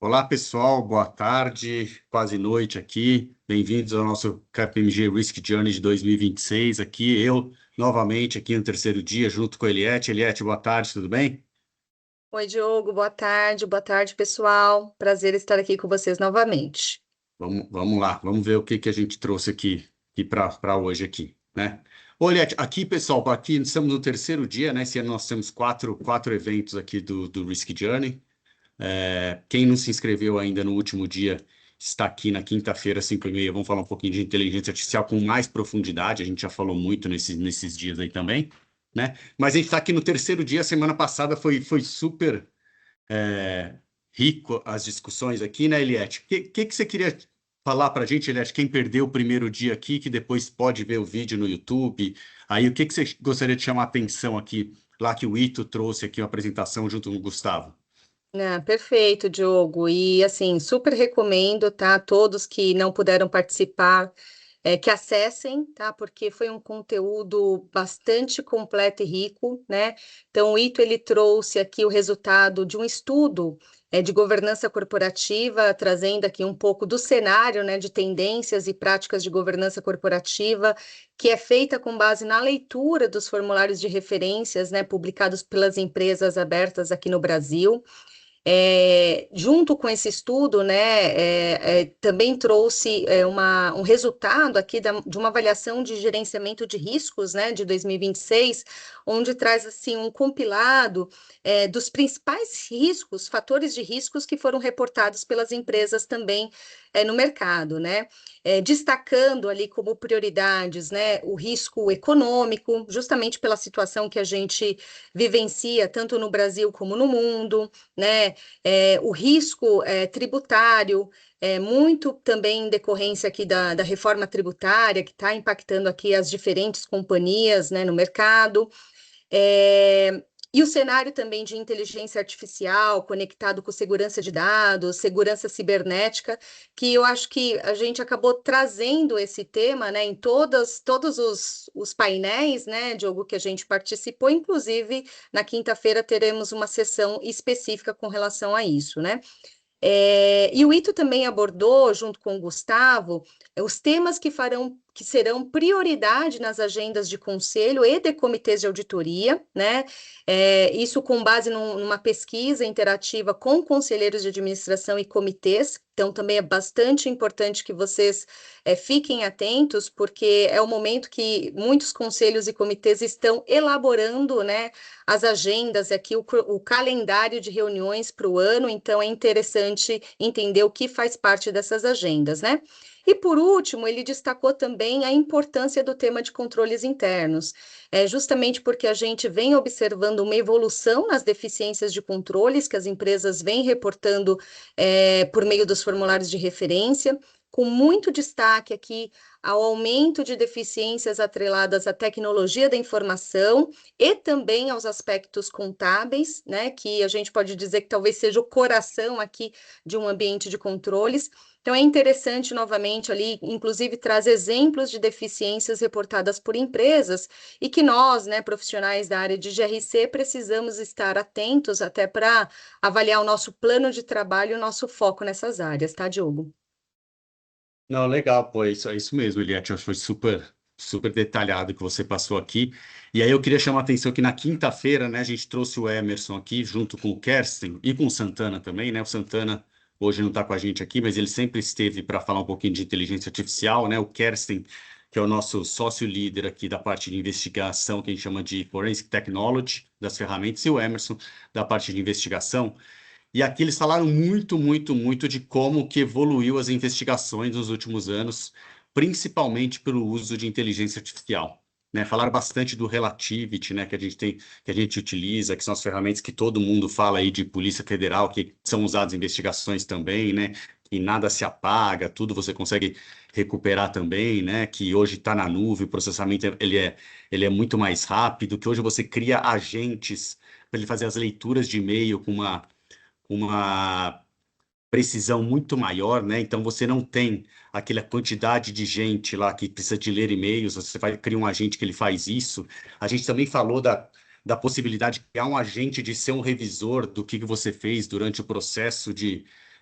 Olá, pessoal, boa tarde, quase noite aqui. Bem-vindos ao nosso KPMG Risk Journey de 2026. Aqui eu, novamente, aqui no terceiro dia, junto com a Eliette. Eliette, boa tarde, tudo bem? Oi, Diogo, boa tarde, pessoal. Prazer estar aqui com vocês novamente. Vamos lá, vamos ver o que que a gente trouxe aqui para hoje aqui, né? Ô, Eliette, aqui, pessoal, aqui estamos no terceiro dia, né? Esse ano nós temos quatro eventos aqui do Risk Journey. Quem não se inscreveu ainda no último dia está aqui na quinta-feira, 5h30. Vamos falar um pouquinho de inteligência artificial com mais profundidade. A gente já falou muito nesses dias aí também, né? Mas a gente está aqui no terceiro dia. Semana passada foi super é, rico as discussões aqui, né, Eliette? O que você queria falar para a gente, Eliette? Quem perdeu o primeiro dia aqui, que depois pode ver o vídeo no YouTube. Aí, o que você gostaria de chamar a atenção aqui, lá que o Ito trouxe aqui uma apresentação junto com o Gustavo? Perfeito, Diogo. E assim, super recomendo, tá? Todos que não puderam participar, que acessem, tá? Porque foi um conteúdo bastante completo e rico, né? Então, o Ito ele trouxe aqui o resultado de um estudo de governança corporativa, trazendo aqui um pouco do cenário, né, de tendências e práticas de governança corporativa, que é feita com base na leitura dos formulários de referências, né, publicados pelas empresas abertas aqui no Brasil. Junto com esse estudo, né, também trouxe um resultado aqui de uma avaliação de gerenciamento de riscos, né, de 2026, onde traz assim um compilado dos principais riscos, fatores de riscos que foram reportados pelas empresas também no mercado, né, destacando ali como prioridades, né, o risco econômico, justamente pela situação que a gente vivencia tanto no Brasil como no mundo, né? O risco tributário, muito também em decorrência aqui da reforma tributária, que está impactando aqui as diferentes companhias, né, no mercado. É, e o cenário também de inteligência artificial conectado com segurança de dados, segurança cibernética, que eu acho que a gente acabou trazendo esse tema, né, em todos os painéis, né, Diogo, que a gente participou, inclusive na quinta-feira teremos uma sessão específica com relação a isso, né? E o Ito também abordou, junto com o Gustavo, os temas que serão prioridade nas agendas de conselho e de comitês de auditoria, né? Isso com base numa pesquisa interativa com conselheiros de administração e comitês. Então, também é bastante importante que vocês fiquem atentos, porque é o momento que muitos conselhos e comitês estão elaborando, né, as agendas, aqui o calendário de reuniões para o ano, então é interessante entender o que faz parte dessas agendas, né? E por último, ele destacou também a importância do tema de controles internos, justamente porque a gente vem observando uma evolução nas deficiências de controles que as empresas vêm reportando por meio dos formulários de referência, com muito destaque aqui ao aumento de deficiências atreladas à tecnologia da informação e também aos aspectos contábeis, né, que a gente pode dizer que talvez seja o coração aqui de um ambiente de controles. Então, é interessante, novamente, ali, inclusive, traz exemplos de deficiências reportadas por empresas e que nós, né, profissionais da área de GRC, precisamos estar atentos até para avaliar o nosso plano de trabalho e o nosso foco nessas áreas, tá, Diogo? Não, legal, pô, é isso mesmo, Eliette. Acho que foi super detalhado que você passou aqui. E aí eu queria chamar a atenção que na quinta-feira, né, a gente trouxe o Emerson aqui, junto com o Kersten e com o Santana também, né? O Santana hoje não está com a gente aqui, mas ele sempre esteve para falar um pouquinho de inteligência artificial, né? O Kersten, que é o nosso sócio líder aqui da parte de investigação, que a gente chama de Forensic Technology, das ferramentas, e o Emerson da parte de investigação. E aqui eles falaram muito de como que evoluiu as investigações nos últimos anos, principalmente pelo uso de inteligência artificial. Né? Falaram bastante do Relativity, né, que a gente tem, que a gente utiliza, que são as ferramentas que todo mundo fala aí de Polícia Federal, que são usadas em investigações também, né? Que nada se apaga, tudo você consegue recuperar também, né? Que hoje está na nuvem, o processamento ele é muito mais rápido, que hoje você cria agentes para ele fazer as leituras de e-mail com uma precisão muito maior, né? Então você não tem aquela quantidade de gente lá que precisa de ler e-mails, você vai criar um agente que ele faz isso. A gente também falou da possibilidade de criar um agente de ser um revisor do que você fez durante o processo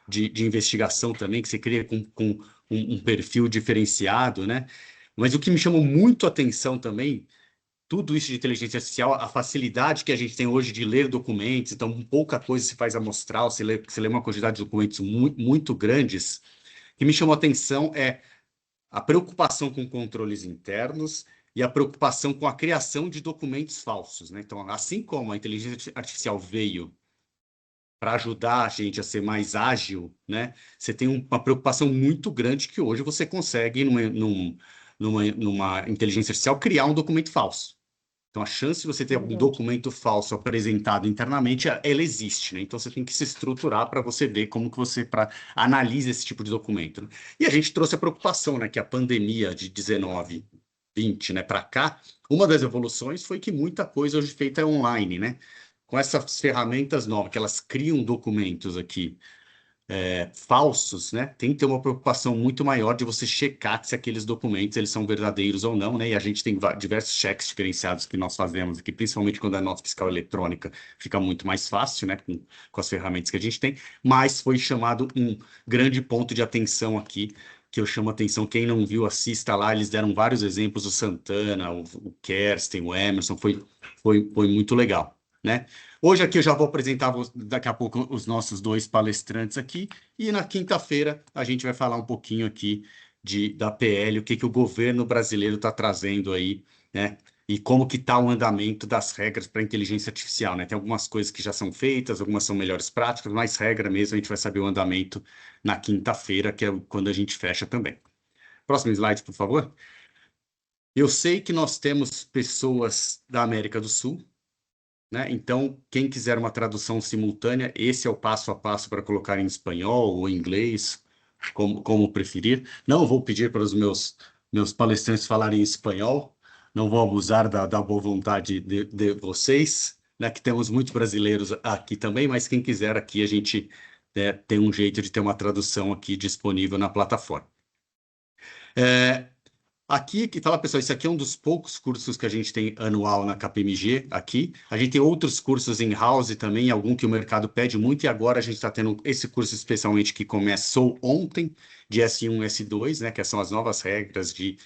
de investigação também, que você cria com um perfil diferenciado, né? Mas o que me chamou muito a atenção também, tudo isso de inteligência artificial, a facilidade que a gente tem hoje de ler documentos, então pouca coisa se faz amostral, você lê uma quantidade de documentos muito grandes. O que me chamou a atenção é a preocupação com controles internos e a preocupação com a criação de documentos falsos, né? Então, assim como a inteligência artificial veio para ajudar a gente a ser mais ágil, né? Você tem uma preocupação muito grande que hoje você consegue, numa inteligência artificial, criar um documento falso. Então, a chance de você ter algum Verdade. documento falso apresentado internamente, ela existe, né? Então, você tem que se estruturar para você ver como que você analisa esse tipo de documento, né? E a gente trouxe a preocupação, né? Que a pandemia de 19, 20, né, para cá, uma das evoluções foi que muita coisa hoje feita é online, né? Com essas ferramentas novas, que elas criam documentos aqui falsos, né? Tem que ter uma preocupação muito maior de você checar se aqueles documentos eles são verdadeiros ou não, né? E a gente tem diversos cheques diferenciados que nós fazemos aqui, principalmente quando é nota fiscal eletrônica, fica muito mais fácil, né? Com as ferramentas que a gente tem. Mas foi chamado um grande ponto de atenção aqui, que eu chamo a atenção. Quem não viu, assista lá. Eles deram vários exemplos, o Santana, o Kersten, o Emerson, foi muito legal, né? Hoje aqui eu já vou apresentar daqui a pouco os nossos dois palestrantes aqui, e na quinta-feira a gente vai falar um pouquinho aqui da PL, o que que o governo brasileiro está trazendo aí, né? E como que está o andamento das regras para inteligência artificial, né? Tem algumas coisas que já são feitas, algumas são melhores práticas, mas regra mesmo a gente vai saber o andamento na quinta-feira, que é quando a gente fecha também. Próximo slide, por favor. Eu sei que nós temos pessoas da América do Sul, né? Então, quem quiser uma tradução simultânea, esse é o passo a passo para colocar em espanhol ou em inglês, como preferir. Não vou pedir para os meus palestrantes falarem em espanhol, não vou abusar da boa vontade de vocês, né? Que temos muitos brasileiros aqui também, mas quem quiser aqui, a gente tem um jeito de ter uma tradução aqui disponível na plataforma. É, Aqui, que fala, pessoal, esse aqui é um dos poucos cursos que a gente tem anual na KPMG aqui. A gente tem outros cursos in-house também, algum que o mercado pede muito, e agora a gente está tendo esse curso especialmente que começou ontem, de S1 e S2, né, que são as novas regras de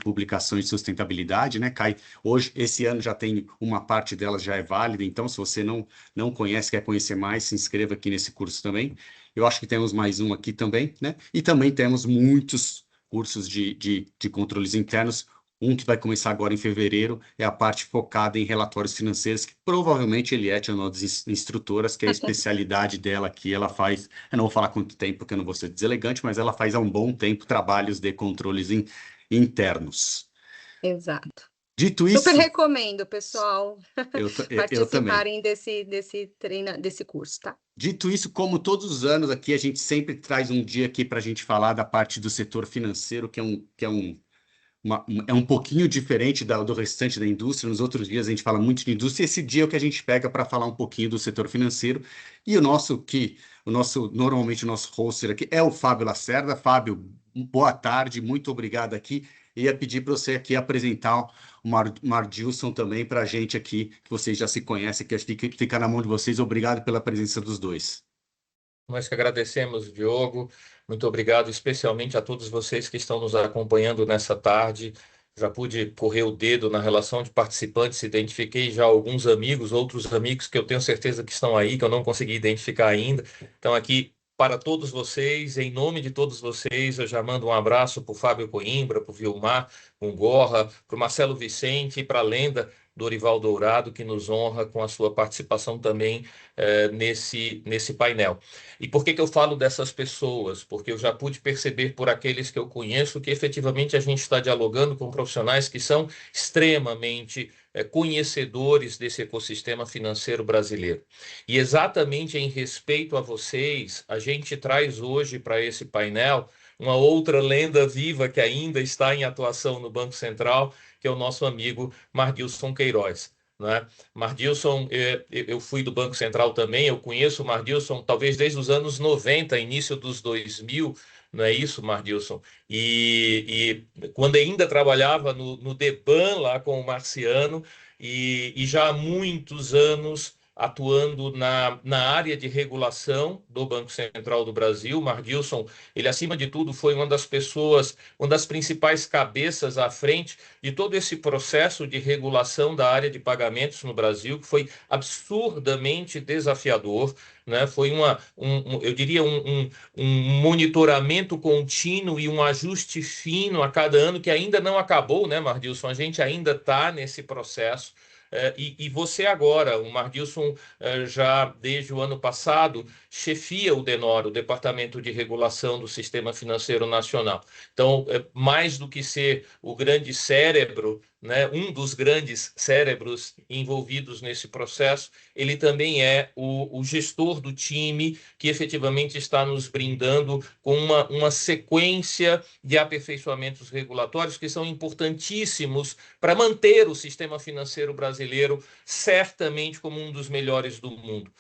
publicações de sustentabilidade, né, cai hoje, esse ano já tem uma parte delas já é válida, então se você não conhece, quer conhecer mais, se inscreva aqui nesse curso também. Eu acho que temos mais um aqui também, né, e também temos muitos cursos de controles internos. Um que vai começar agora em fevereiro é a parte focada em relatórios financeiros, que provavelmente Eliette é uma das instrutoras, que é a especialidade dela aqui. Ela faz, eu não vou falar quanto tempo, porque eu não vou ser deselegante, mas ela faz há um bom tempo trabalhos de controles internos. Exato. Dito Super isso, recomendo, pessoal, eu também. participarem desse curso, tá? Dito isso, como todos os anos aqui, a gente sempre traz um dia aqui para a gente falar da parte do setor financeiro, é um pouquinho diferente do restante da indústria. Nos outros dias a gente fala muito de indústria, e esse dia é o que a gente pega para falar um pouquinho do setor financeiro. E normalmente o nosso hoster aqui é o Fábio Lacerda. Fábio, boa tarde, muito obrigado aqui. Ia pedir para você aqui apresentar o Mardilson também para a gente aqui, que vocês já se conhecem, que fica na mão de vocês. Obrigado pela presença dos dois. Nós que agradecemos, Diogo. Muito obrigado, especialmente a todos vocês que estão nos acompanhando nessa tarde. Já pude correr o dedo na relação de participantes, identifiquei já alguns amigos, outros amigos que eu tenho certeza que estão aí, que eu não consegui identificar ainda. Então, aqui, para todos vocês, em nome de todos vocês, eu já mando um abraço para o Fábio Coimbra, para o Vilmar Gorra, para o Marcelo Vicente e para a lenda Dorival Dourado, que nos honra com a sua participação também nesse painel. E por que que eu falo dessas pessoas? Porque eu já pude perceber por aqueles que eu conheço que efetivamente a gente está dialogando com profissionais que são extremamente conhecedores desse ecossistema financeiro brasileiro. E exatamente em respeito a vocês, a gente traz hoje para esse painel uma outra lenda viva que ainda está em atuação no Banco Central, que é o nosso amigo Mardilson Queiroz. Né? Mardilson, eu fui do Banco Central também, eu conheço o Mardilson talvez desde os anos 90, início dos 2000, não é isso, Mardilson? E quando ainda trabalhava no Deban, lá com o Marciano, e já há muitos anos atuando na área de regulação do Banco Central do Brasil. Mardilson, ele acima de tudo foi uma das pessoas, uma das principais cabeças à frente de todo esse processo de regulação da área de pagamentos no Brasil, que foi absurdamente desafiador, né? Foi eu diria, um monitoramento contínuo e um ajuste fino a cada ano, que ainda não acabou, né, Mardilson? A gente ainda está nesse processo. E você agora, o Mardilson, já desde o ano passado, chefia o DENOR, o Departamento de Regulação do Sistema Financeiro Nacional. Então, mais do que ser o grande cérebro, né, um dos grandes cérebros envolvidos nesse processo, ele também é o gestor do time que efetivamente está nos brindando com uma sequência de aperfeiçoamentos regulatórios que são importantíssimos para manter o sistema financeiro brasileiro certamente como um dos melhores do mundo.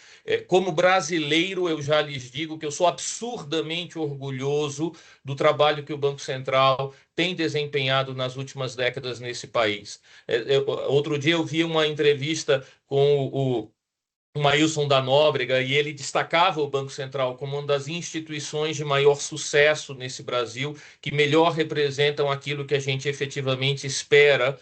Como brasileiro, eu já lhes digo que eu sou absurdamente orgulhoso do trabalho que o Banco Central tem desempenhado nas últimas décadas nesse país. Outro dia eu vi uma entrevista com o Maílson da Nóbrega, e ele destacava o Banco Central como uma das instituições de maior sucesso nesse Brasil, que melhor representam aquilo que a gente efetivamente espera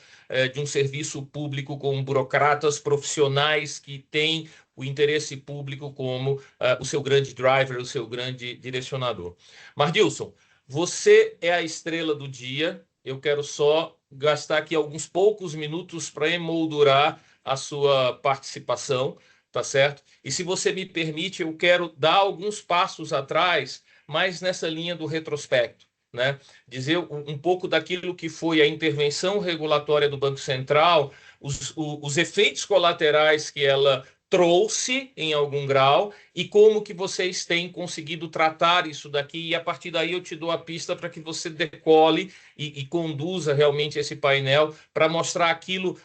de um serviço público com burocratas profissionais que têm o interesse público como o seu grande driver, o seu grande direcionador. Mardilson, você é a estrela do dia. Eu quero só gastar aqui alguns poucos minutos para emoldurar a sua participação. Tá certo? E se você me permite, eu quero dar alguns passos atrás, mais nessa linha do retrospecto, né? Dizer um pouco daquilo que foi a intervenção regulatória do Banco Central, os efeitos colaterais que ela trouxe em algum grau e como que vocês têm conseguido tratar isso daqui, e a partir daí eu te dou a pista para que você decole e conduza realmente esse painel para mostrar aquilo,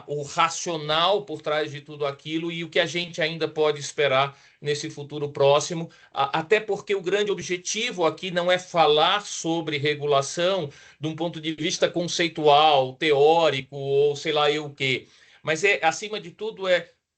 o racional por trás de tudo aquilo e o que a gente ainda pode esperar nesse futuro próximo, até porque o grande objetivo aqui não é falar sobre regulação de um ponto de vista conceitual, teórico ou sei lá eu o quê, mas acima de tudo,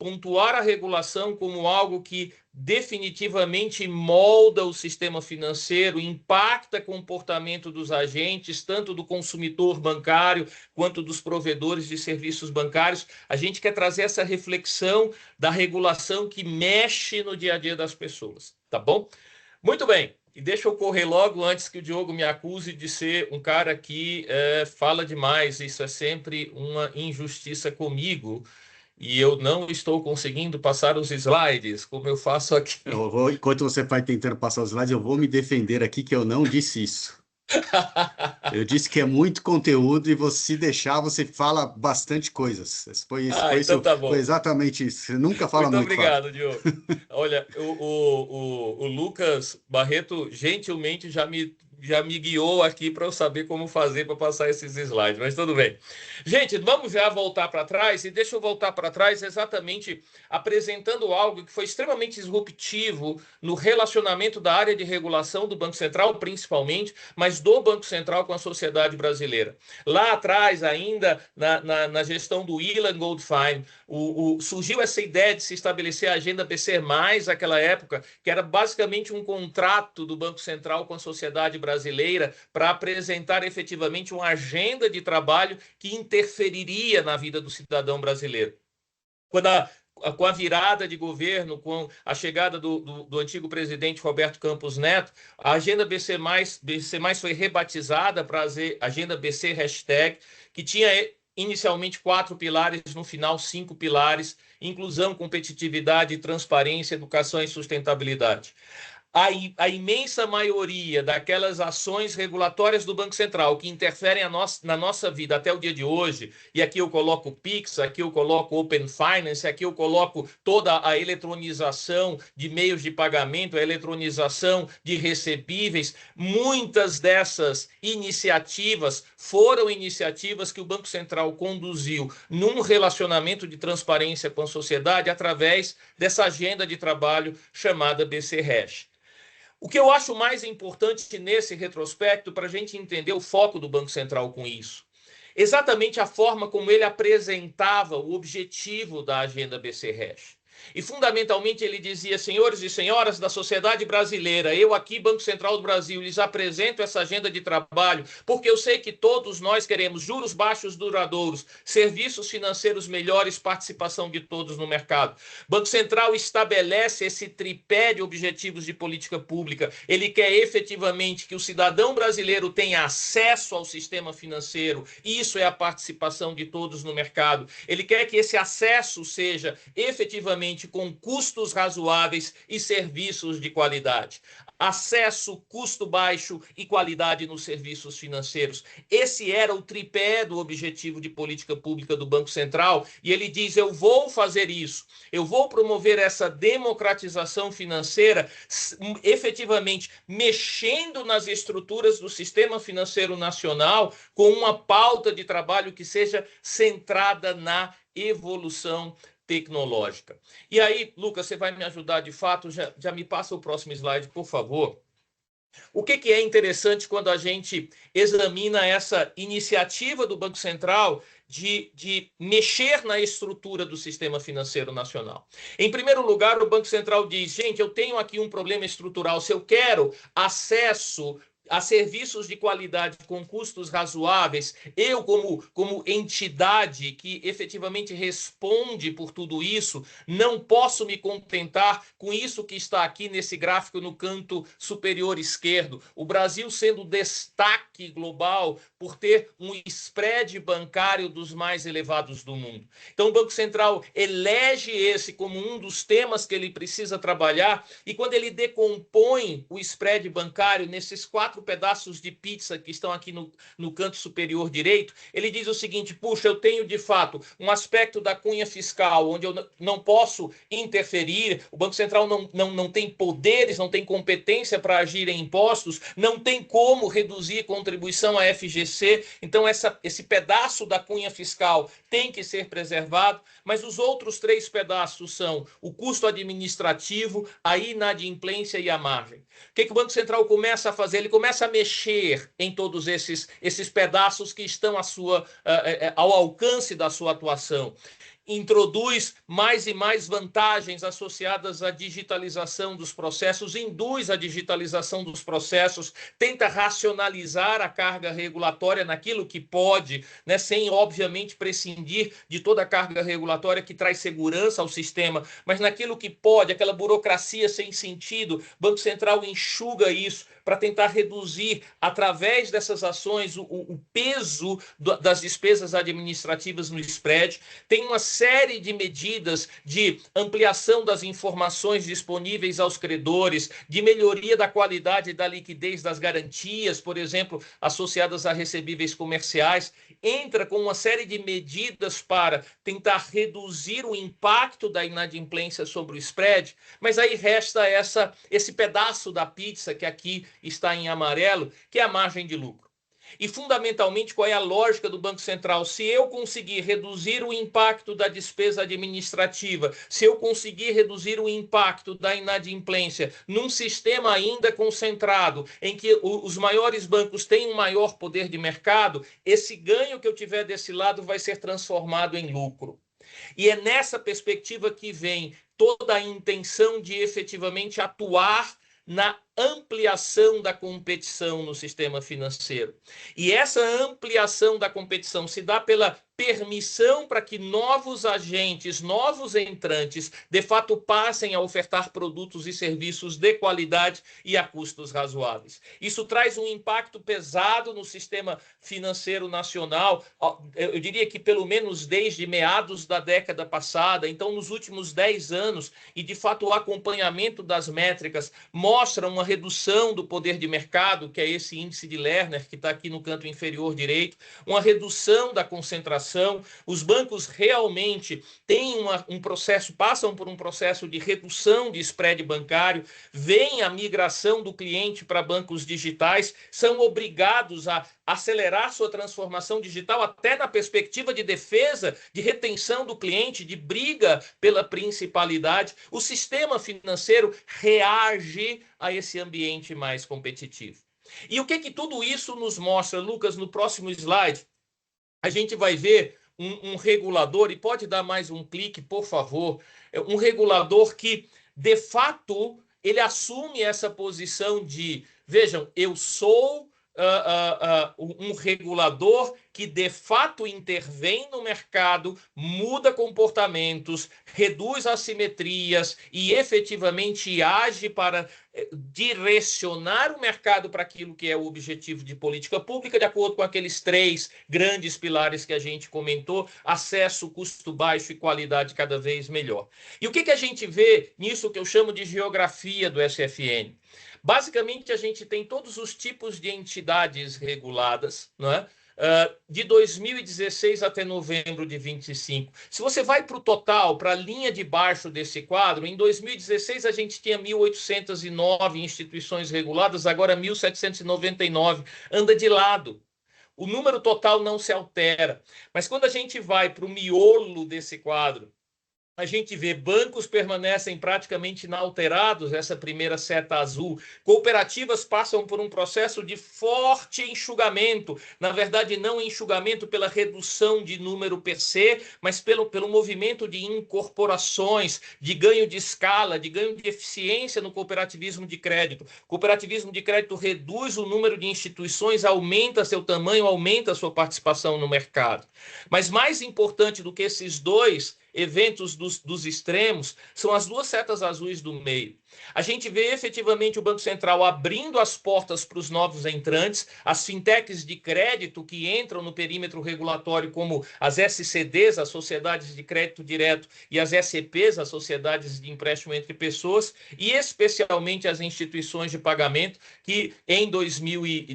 pontuar a regulação como algo que definitivamente molda o sistema financeiro, impacta o comportamento dos agentes, tanto do consumidor bancário quanto dos provedores de serviços bancários. A gente quer trazer essa reflexão da regulação que mexe no dia a dia das pessoas, tá bom? Muito bem. E deixa eu correr logo antes que o Diogo me acuse de ser um cara que fala demais. Isso é sempre uma injustiça comigo. E eu não estou conseguindo passar os slides, como eu faço aqui. Enquanto você vai tentando passar os slides, eu vou me defender aqui que eu não disse isso. Eu disse que é muito conteúdo e se deixar, você fala bastante coisas. Então tá bom. Foi exatamente isso. Você nunca fala muito muito, obrigado, Fábio. Diogo. Olha, o Lucas Barreto gentilmente já me guiou aqui para eu saber como fazer para passar esses slides, mas tudo bem. Gente, vamos já voltar para trás, e deixa eu voltar para trás exatamente apresentando algo que foi extremamente disruptivo no relacionamento da área de regulação do Banco Central, principalmente, mas do Banco Central com a sociedade brasileira. Lá atrás, ainda na gestão do Ilan Goldfein, surgiu essa ideia de se estabelecer a agenda BC+, naquela época, que era basicamente um contrato do Banco Central com a sociedade brasileira para apresentar efetivamente uma agenda de trabalho que interferiria na vida do cidadão brasileiro. Com a virada de governo, com a chegada do antigo presidente Roberto Campos Neto, a agenda BC+, foi rebatizada para a agenda BC#, que tinha inicialmente 4 pilares, no final 5 pilares: inclusão, competitividade, transparência, educação e sustentabilidade. A imensa maioria daquelas ações regulatórias do Banco Central que interferem na nossa vida até o dia de hoje, e aqui eu coloco o Pix, aqui eu coloco o Open Finance, aqui eu coloco toda a eletronização de meios de pagamento, a eletronização de recebíveis, muitas dessas iniciativas foram iniciativas que o Banco Central conduziu num relacionamento de transparência com a sociedade através dessa agenda de trabalho chamada BC#. O que eu acho mais importante nesse retrospecto, para a gente entender o foco do Banco Central com isso, exatamente a forma como ele apresentava o objetivo da agenda BC#. E, fundamentalmente, ele dizia: senhores e senhoras da sociedade brasileira, eu aqui, Banco Central do Brasil, lhes apresento essa agenda de trabalho, porque eu sei que todos nós queremos juros baixos duradouros, serviços financeiros melhores, participação de todos no mercado. Banco Central estabelece esse tripé de objetivos de política pública. Ele quer efetivamente que o cidadão brasileiro tenha acesso ao sistema financeiro. Isso é a participação de todos no mercado. Ele quer que esse acesso seja efetivamente com custos razoáveis e serviços de qualidade. Acesso, custo baixo e qualidade nos serviços financeiros. Esse era o tripé do objetivo de política pública do Banco Central, e ele diz: eu vou fazer isso, eu vou promover essa democratização financeira, efetivamente mexendo nas estruturas do sistema financeiro nacional, com uma pauta de trabalho que seja centrada na evolução tecnológica. E aí, Lucas, você vai me ajudar de fato? Já me passa o próximo slide, por favor. O que é interessante quando a gente examina essa iniciativa do Banco Central de mexer na estrutura do sistema financeiro nacional? Em primeiro lugar, o Banco Central diz: gente, eu tenho aqui um problema estrutural. Se eu quero acesso a serviços de qualidade com custos razoáveis, eu, como entidade que efetivamente responde por tudo isso, não posso me contentar com isso que está aqui nesse gráfico no canto superior esquerdo. O Brasil sendo destaque global por ter um spread bancário dos mais elevados do mundo. Então, o Banco Central elege esse como um dos temas que ele precisa trabalhar, e quando ele decompõe o spread bancário nesses 4 pedaços de pizza que estão aqui no canto superior direito, ele diz o seguinte: puxa, eu tenho de fato um aspecto da cunha fiscal onde eu não posso interferir, o Banco Central não tem poderes, não tem competência para agir em impostos, não tem como reduzir contribuição à FGC, então esse pedaço da cunha fiscal tem que ser preservado, mas os outros 3 pedaços são o custo administrativo, a inadimplência e a margem. O que o Banco Central começa a fazer? Ele começa a mexer em todos esses pedaços que estão ao alcance da sua atuação. Introduz mais e mais vantagens associadas à digitalização dos processos, induz a digitalização dos processos, tenta racionalizar a carga regulatória naquilo que pode, né, sem, obviamente, prescindir de toda a carga regulatória que traz segurança ao sistema, mas naquilo que pode, aquela burocracia sem sentido, o Banco Central enxuga isso para tentar reduzir, através dessas ações, o peso das despesas administrativas no spread. Tem uma série de medidas de ampliação das informações disponíveis aos credores, de melhoria da qualidade e da liquidez das garantias, por exemplo, associadas a recebíveis comerciais. Entra com uma série de medidas para tentar reduzir o impacto da inadimplência sobre o spread, mas aí resta esse pedaço da pizza que aqui está em amarelo, que é a margem de lucro. E, fundamentalmente, qual é a lógica do Banco Central? Se eu conseguir reduzir o impacto da despesa administrativa, se eu conseguir reduzir o impacto da inadimplência num sistema ainda concentrado, em que os maiores bancos têm um maior poder de mercado, esse ganho que eu tiver desse lado vai ser transformado em lucro. E é nessa perspectiva que vem toda a intenção de efetivamente atuar na ampliação da competição no sistema financeiro. E essa ampliação da competição se dá pela permissão para que novos agentes, novos entrantes, de fato passem a ofertar produtos e serviços de qualidade e a custos razoáveis. Isso traz um impacto pesado no sistema financeiro nacional, eu diria que pelo menos desde meados da década passada. Então, nos últimos 10 anos, e de fato o acompanhamento das métricas mostra uma redução do poder de mercado, que é esse índice de Lerner, que está aqui no canto inferior direito, uma redução da concentração. Os bancos realmente têm passam por um processo de redução de spread bancário, vem a migração do cliente para bancos digitais, são obrigados a acelerar sua transformação digital até na perspectiva de defesa, de retenção do cliente, de briga pela principalidade. O sistema financeiro reage a esse ambiente mais competitivo. E o que tudo isso nos mostra, Lucas? No próximo slide, a gente vai ver um regulador, e pode dar mais um clique, por favor, um regulador que, de fato, ele assume essa posição de, vejam, eu sou um regulador que de fato intervém no mercado, muda comportamentos, reduz assimetrias e efetivamente age para direcionar o mercado para aquilo que é o objetivo de política pública, de acordo com aqueles 3 grandes pilares que a gente comentou: acesso, custo baixo e qualidade cada vez melhor. E o que a gente vê nisso que eu chamo de geografia do SFN? Basicamente, a gente tem todos os tipos de entidades reguladas, não é? De 2016 até novembro de 25. Se você vai para o total, para a linha de baixo desse quadro, em 2016 a gente tinha 1.809 instituições reguladas, agora 1.799, anda de lado. O número total não se altera. Mas quando a gente vai para o miolo desse quadro, a gente vê bancos permanecem praticamente inalterados, essa primeira seta azul. Cooperativas passam por um processo de forte enxugamento. Na verdade, não enxugamento pela redução de número per se, mas pelo movimento de incorporações, de ganho de escala, de ganho de eficiência no cooperativismo de crédito. O cooperativismo de crédito reduz o número de instituições, aumenta seu tamanho, aumenta sua participação no mercado. Mas mais importante do que esses 2 eventos dos extremos são as 2 setas azuis do meio. A gente vê efetivamente o Banco Central abrindo as portas para os novos entrantes, as fintechs de crédito que entram no perímetro regulatório, como as SCDs, as Sociedades de Crédito Direto, e as SCPs, as Sociedades de Empréstimo entre Pessoas, e especialmente as instituições de pagamento, que em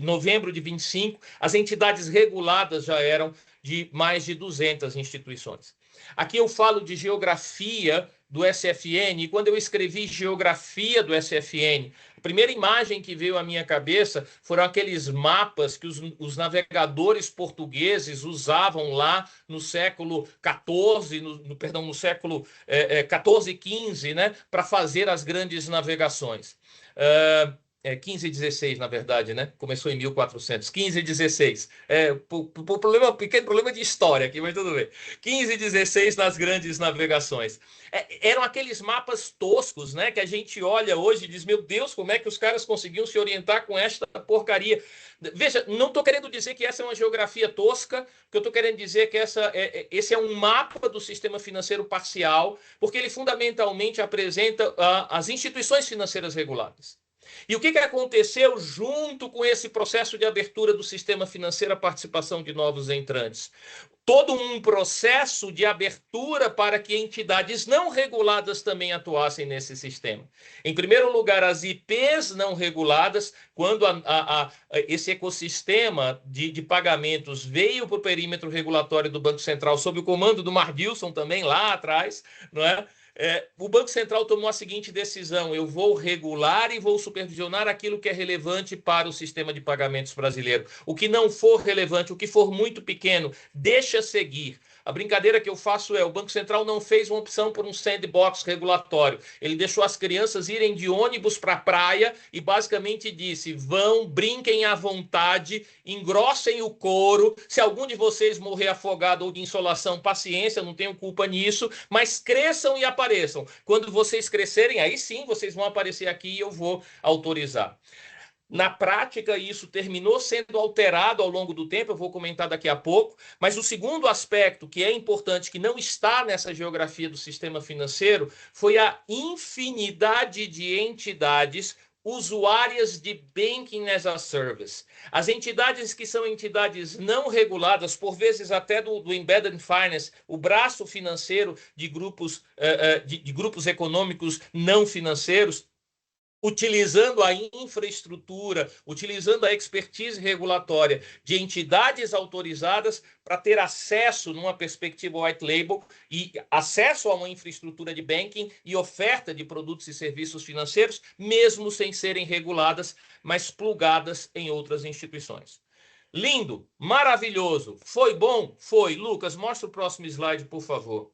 novembro de 25, as entidades reguladas já eram de mais de 200 instituições. Aqui eu falo de geografia do SFN, e quando eu escrevi geografia do SFN, a primeira imagem que veio à minha cabeça foram aqueles mapas que os navegadores portugueses usavam lá no século XIV, no século XIV e XV, né, para fazer as grandes navegações. 15 e 16, na verdade, né? Começou em 1400. 15 e 16. Pequeno problema de história aqui, mas tudo bem. 15 e 16 nas grandes navegações. Eram aqueles mapas toscos, né? Que a gente olha hoje e diz, meu Deus, como é que os caras conseguiam se orientar com esta porcaria? Veja, não estou querendo dizer que essa é uma geografia tosca, que eu estou querendo dizer que esse é um mapa do sistema financeiro parcial, porque ele fundamentalmente apresenta as instituições financeiras reguladas. E o que aconteceu junto com esse processo de abertura do sistema financeiro à participação de novos entrantes? Todo um processo de abertura para que entidades não reguladas também atuassem nesse sistema. Em primeiro lugar, as IPs não reguladas, quando esse ecossistema de pagamentos veio para o perímetro regulatório do Banco Central, sob o comando do Mardilson também lá atrás, não é? O Banco Central tomou a seguinte decisão: eu vou regular e vou supervisionar aquilo que é relevante para o sistema de pagamentos brasileiro. O que não for relevante, o que for muito pequeno, deixa seguir. A brincadeira que eu faço o Banco Central não fez uma opção por um sandbox regulatório. Ele deixou as crianças irem de ônibus para a praia e basicamente disse: vão, brinquem à vontade, engrossem o couro. Se algum de vocês morrer afogado ou de insolação, paciência, não tenho culpa nisso, mas cresçam e apareçam. Quando vocês crescerem, aí sim vocês vão aparecer aqui e eu vou autorizar. Na prática, isso terminou sendo alterado ao longo do tempo, eu vou comentar daqui a pouco, mas o segundo aspecto que é importante, que não está nessa geografia do sistema financeiro, foi a infinidade de entidades usuárias de Banking as a Service. As entidades que são entidades não reguladas, por vezes até do Embedded Finance, o braço financeiro de grupos econômicos não financeiros, utilizando a infraestrutura, utilizando a expertise regulatória de entidades autorizadas para ter acesso, numa perspectiva white label, e acesso a uma infraestrutura de banking e oferta de produtos e serviços financeiros, mesmo sem serem reguladas, mas plugadas em outras instituições. Lindo, maravilhoso, foi bom? Foi. Lucas, mostra o próximo slide, por favor.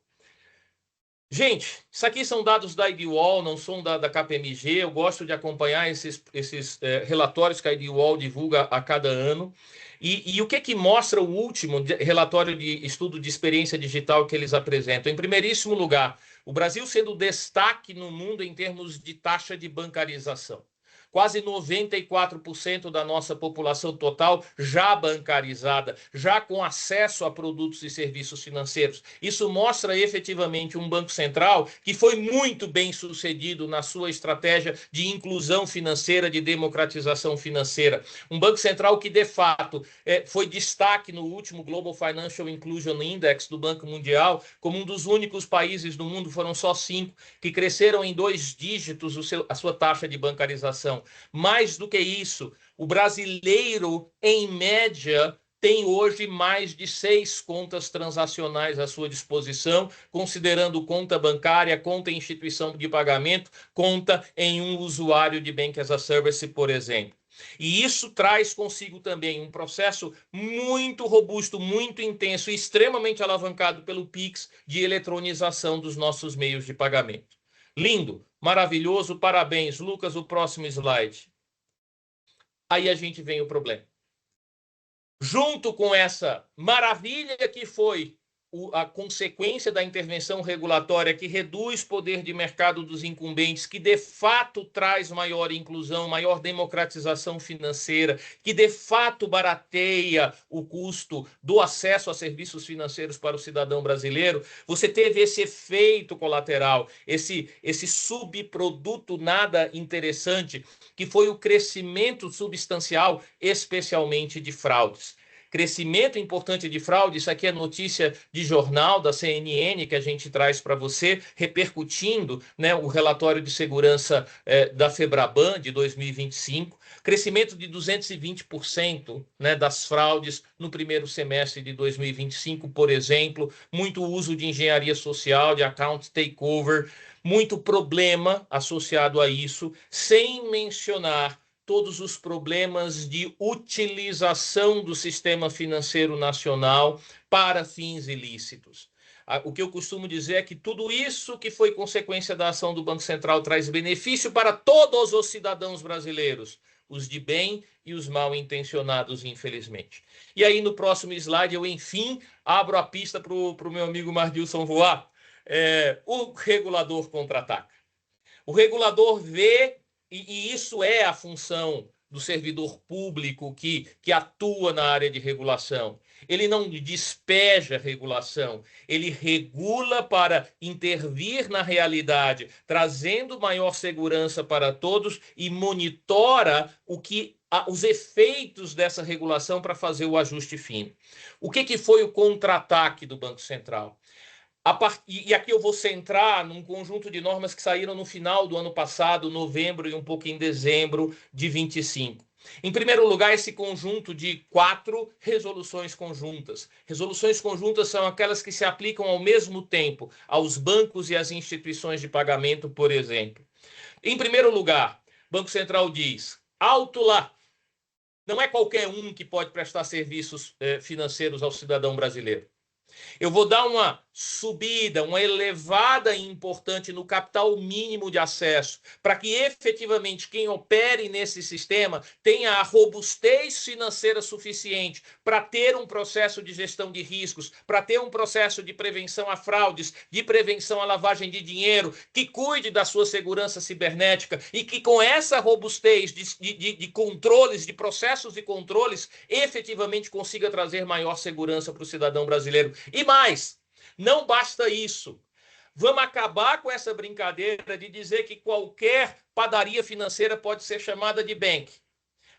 Gente, isso aqui são dados da IDWall, não são da KPMG. Eu gosto de acompanhar esses relatórios que a IDWall divulga a cada ano. E o que mostra o último relatório de estudo de experiência digital que eles apresentam? Em primeiríssimo lugar, o Brasil sendo destaque no mundo em termos de taxa de bancarização. Quase 94% da nossa população total já bancarizada, já com acesso a produtos e serviços financeiros. Isso mostra efetivamente um Banco Central que foi muito bem sucedido na sua estratégia de inclusão financeira, de democratização financeira. Um Banco Central que, de fato, foi destaque no último Global Financial Inclusion Index do Banco Mundial, como um dos únicos países do mundo, foram só 5, que cresceram em 2 dígitos a sua taxa de bancarização. Mais do que isso, o brasileiro, em média, tem hoje mais de 6 contas transacionais à sua disposição, considerando conta bancária, conta em instituição de pagamento, conta em um usuário de Bank as a Service, por exemplo. E isso traz consigo também um processo muito robusto, muito intenso e extremamente alavancado pelo Pix de eletronização dos nossos meios de pagamento. Lindo, maravilhoso, parabéns. Lucas, o próximo slide. Aí a gente vem o problema. Junto com essa maravilha que foi a consequência da intervenção regulatória que reduz poder de mercado dos incumbentes, que de fato traz maior inclusão, maior democratização financeira, que de fato barateia o custo do acesso a serviços financeiros para o cidadão brasileiro, você teve esse efeito colateral, esse subproduto nada interessante, que foi o crescimento substancial, especialmente de fraudes. Crescimento importante de fraude, isso aqui é notícia de jornal da CNN que a gente traz para você, repercutindo, né, o relatório de segurança da Febraban de 2025, crescimento de 220%, né, das fraudes no primeiro semestre de 2025, por exemplo, muito uso de engenharia social, de account takeover, muito problema associado a isso, sem mencionar todos os problemas de utilização do sistema financeiro nacional para fins ilícitos. O que eu costumo dizer é que tudo isso que foi consequência da ação do Banco Central traz benefício para todos os cidadãos brasileiros, os de bem e os mal intencionados, infelizmente. E aí, no próximo slide, eu, enfim, abro a pista para o meu amigo Mardilson voar. O regulador contra-ataca. O regulador vê, e isso é a função do servidor público que atua na área de regulação. Ele não despeja regulação, ele regula para intervir na realidade, trazendo maior segurança para todos e monitora os efeitos dessa regulação para fazer o ajuste fino. O que foi o contra-ataque do Banco Central? E aqui eu vou centrar num conjunto de normas que saíram no final do ano passado, novembro e um pouco em dezembro de 25. Em primeiro lugar, esse conjunto de 4 resoluções conjuntas. Resoluções conjuntas são aquelas que se aplicam ao mesmo tempo aos bancos e às instituições de pagamento, por exemplo. Em primeiro lugar, o Banco Central diz: alto lá! Não é qualquer um que pode prestar serviços financeiros ao cidadão brasileiro. Eu vou dar uma subida, uma elevada importante no capital mínimo de acesso, para que efetivamente quem opere nesse sistema tenha a robustez financeira suficiente para ter um processo de gestão de riscos, para ter um processo de prevenção a fraudes, de prevenção à lavagem de dinheiro, que cuide da sua segurança cibernética e que com essa robustez de controles, de processos e controles, efetivamente consiga trazer maior segurança para o cidadão brasileiro. E mais, não basta isso. Vamos acabar com essa brincadeira de dizer que qualquer padaria financeira pode ser chamada de bank.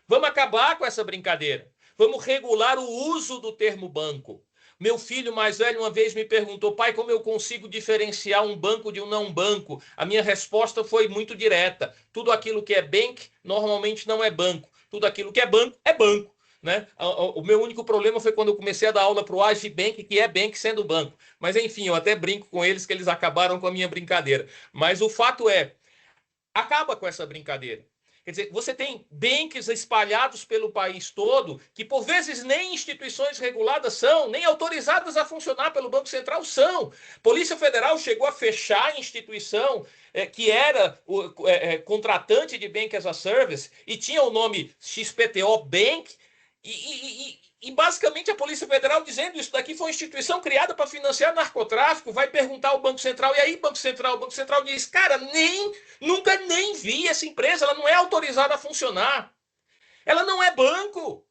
Vamos acabar com essa brincadeira. Vamos regular o uso do termo banco. Meu filho mais velho uma vez me perguntou: pai, como eu consigo diferenciar um banco de um não banco? A minha resposta foi muito direta: tudo aquilo que é bank normalmente não é banco. Tudo aquilo que é banco é banco. Né? O meu único problema foi quando eu comecei a dar aula para o Agibank, que é bank sendo banco. Mas enfim, eu até brinco com eles que eles acabaram com a minha brincadeira. Mas o fato é, acaba com essa brincadeira. Quer dizer, você tem banks espalhados pelo país todo, que por vezes nem instituições reguladas são, nem autorizadas a funcionar pelo Banco Central são. Polícia Federal chegou a fechar a instituição que era contratante de Bank as a Service e tinha o nome XPTO Bank, e basicamente a Polícia Federal dizendo isso daqui foi uma instituição criada para financiar narcotráfico, vai perguntar ao Banco Central, e aí Banco Central? O Banco Central diz, cara, nunca nem vi essa empresa, ela não é autorizada a funcionar. Ela não é banco.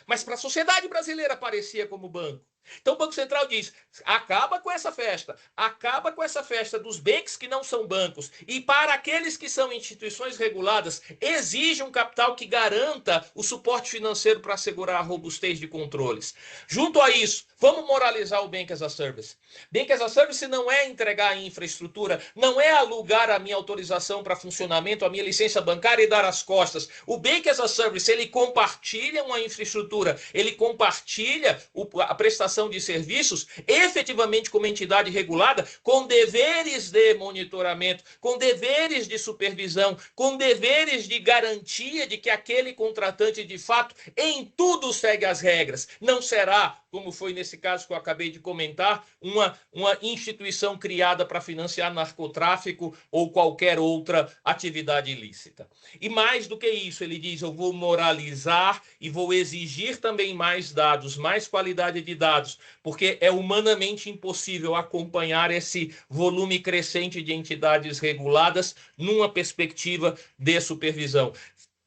Mas para a sociedade brasileira parecia como banco. Então o Banco Central diz, acaba com essa festa dos banks que não são bancos, e para aqueles que são instituições reguladas, exige um capital que garanta o suporte financeiro para assegurar a robustez de controles. Junto a isso, vamos moralizar o Bank as a Service. Bank as a Service não é entregar a infraestrutura, não é alugar a minha autorização para funcionamento, a minha licença bancária e dar as costas. O Bank as a Service, ele compartilha uma infraestrutura, ele compartilha a prestação de serviços efetivamente como entidade regulada, com deveres de monitoramento, com deveres de supervisão, com deveres de garantia de que aquele contratante de fato em tudo segue as regras. Não será, como foi nesse caso que eu acabei de comentar, uma instituição criada para financiar narcotráfico ou qualquer outra atividade ilícita. E mais do que isso, ele diz, eu vou moralizar e vou exigir também mais dados, mais qualidade de dados, porque é humanamente impossível acompanhar esse volume crescente de entidades reguladas numa perspectiva de supervisão.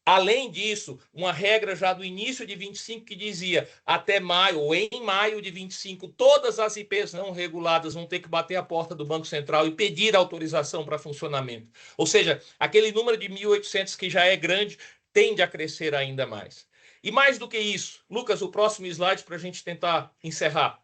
Além disso, uma regra já do início de 25 que dizia até maio, ou em maio de 25, todas as IPs não reguladas vão ter que bater a porta do Banco Central e pedir autorização para funcionamento. Ou seja, aquele número de 1.800 que já é grande tende a crescer ainda mais. E mais do que isso, Lucas, o próximo slide para a gente tentar encerrar.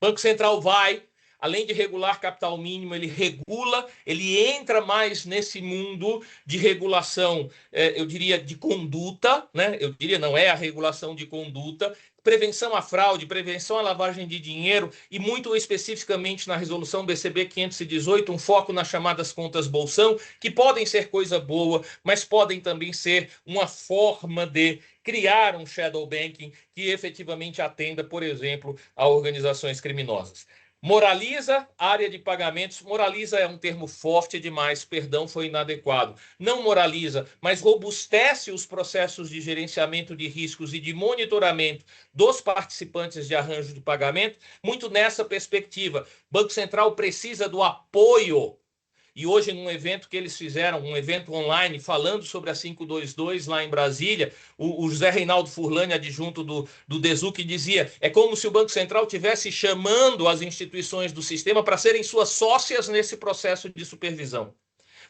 O Banco Central vai, além de regular capital mínimo, ele regula, ele entra mais nesse mundo de regulação, eu diria, de conduta, né? Eu diria, não é a regulação de conduta, prevenção à fraude, prevenção à lavagem de dinheiro e muito especificamente na resolução BCB 518, um foco nas chamadas contas bolsão, que podem ser coisa boa, mas podem também ser uma forma de criar um shadow banking que efetivamente atenda, por exemplo, a organizações criminosas. Moraliza área de pagamentos. Moraliza é um termo forte demais, perdão, foi inadequado. Não moraliza, mas robustece os processos de gerenciamento de riscos e de monitoramento dos participantes de arranjo de pagamento, muito nessa perspectiva. O Banco Central precisa do apoio. E hoje, num evento que eles fizeram, um evento online, falando sobre a 522 lá em Brasília, o José Reinaldo Furlani, adjunto do DESUC, dizia, é como se o Banco Central estivesse chamando as instituições do sistema para serem suas sócias nesse processo de supervisão.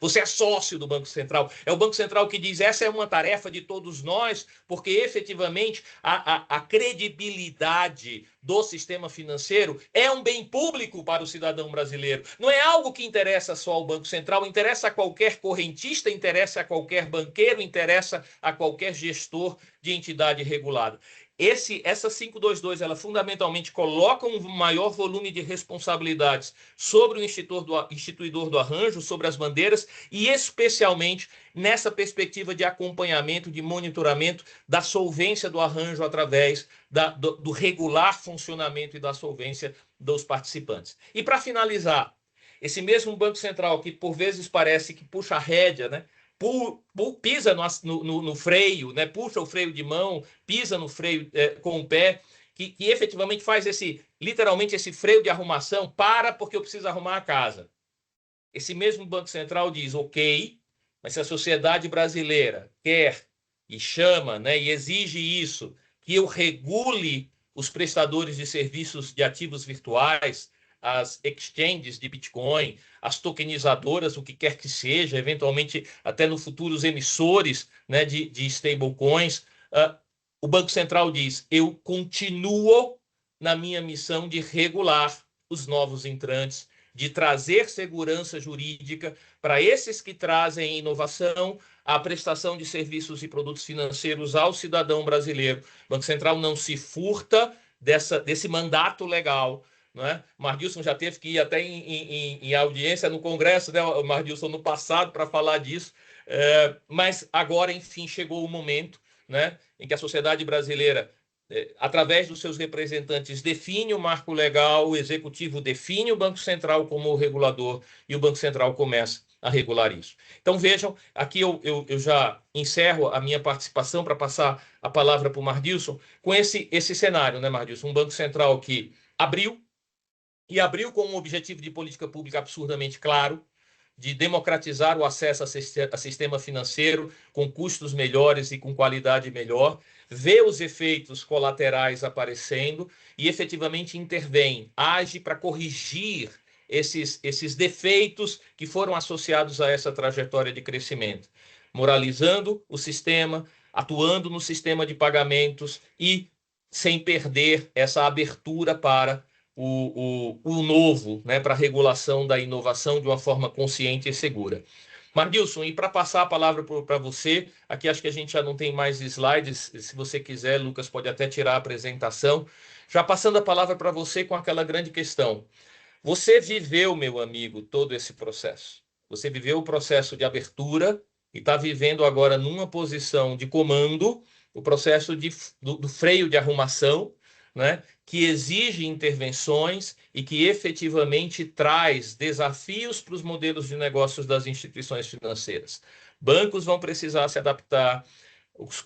Você é sócio do Banco Central. É o Banco Central que diz, essa é uma tarefa de todos nós, porque efetivamente a credibilidade do sistema financeiro é um bem público para o cidadão brasileiro. Não é algo que interessa só ao Banco Central, interessa a qualquer correntista, interessa a qualquer banqueiro, interessa a qualquer gestor de entidade regulada. Essa 522, ela fundamentalmente coloca um maior volume de responsabilidades sobre o instituidor do arranjo, sobre as bandeiras, e especialmente nessa perspectiva de acompanhamento, de monitoramento da solvência do arranjo através do regular funcionamento e da solvência dos participantes. E para finalizar, esse mesmo Banco Central que por vezes parece que puxa a rédea, né? Pisa no freio, né? Puxa o freio de mão, pisa no freio com o pé, que efetivamente faz literalmente esse freio de arrumação, porque eu preciso arrumar a casa. Esse mesmo Banco Central diz, ok, mas se a sociedade brasileira quer e chama, né, e exige isso, que eu regule os prestadores de serviços de ativos virtuais, as exchanges de Bitcoin, as tokenizadoras, o que quer que seja, eventualmente até no futuro os emissores, né, de stablecoins, o Banco Central diz, eu continuo na minha missão de regular os novos entrantes, de trazer segurança jurídica para esses que trazem inovação, a prestação de serviços e produtos financeiros ao cidadão brasileiro. O Banco Central não se furta desse mandato legal, não é? O Mardilson já teve que ir até em audiência no Congresso, né, o Mardilson, no passado, para falar disso. Mas agora, enfim, chegou o momento, né, em que a sociedade brasileira, através dos seus representantes, define o marco legal, o executivo define o Banco Central como o regulador e o Banco Central começa a regular isso. Então, vejam, aqui eu já encerro a minha participação para passar a palavra para o Mardilson, com esse cenário, né, Mardilson? Um Banco Central que abriu com um objetivo de política pública absurdamente claro, de democratizar o acesso a sistema financeiro com custos melhores e com qualidade melhor, vê os efeitos colaterais aparecendo e efetivamente intervém, age para corrigir esses defeitos que foram associados a essa trajetória de crescimento, moralizando o sistema, atuando no sistema de pagamentos e sem perder essa abertura para o novo, né, para a regulação da inovação de uma forma consciente e segura. Mardilson, e para passar a palavra para você, aqui acho que a gente já não tem mais slides, se você quiser, Lucas, pode até tirar a apresentação. Já passando a palavra para você com aquela grande questão. Você viveu, meu amigo, todo esse processo. Você viveu o processo de abertura e está vivendo agora numa posição de comando o processo do freio de arrumação, né, que exige intervenções e que efetivamente traz desafios para os modelos de negócios das instituições financeiras. Bancos vão precisar se adaptar,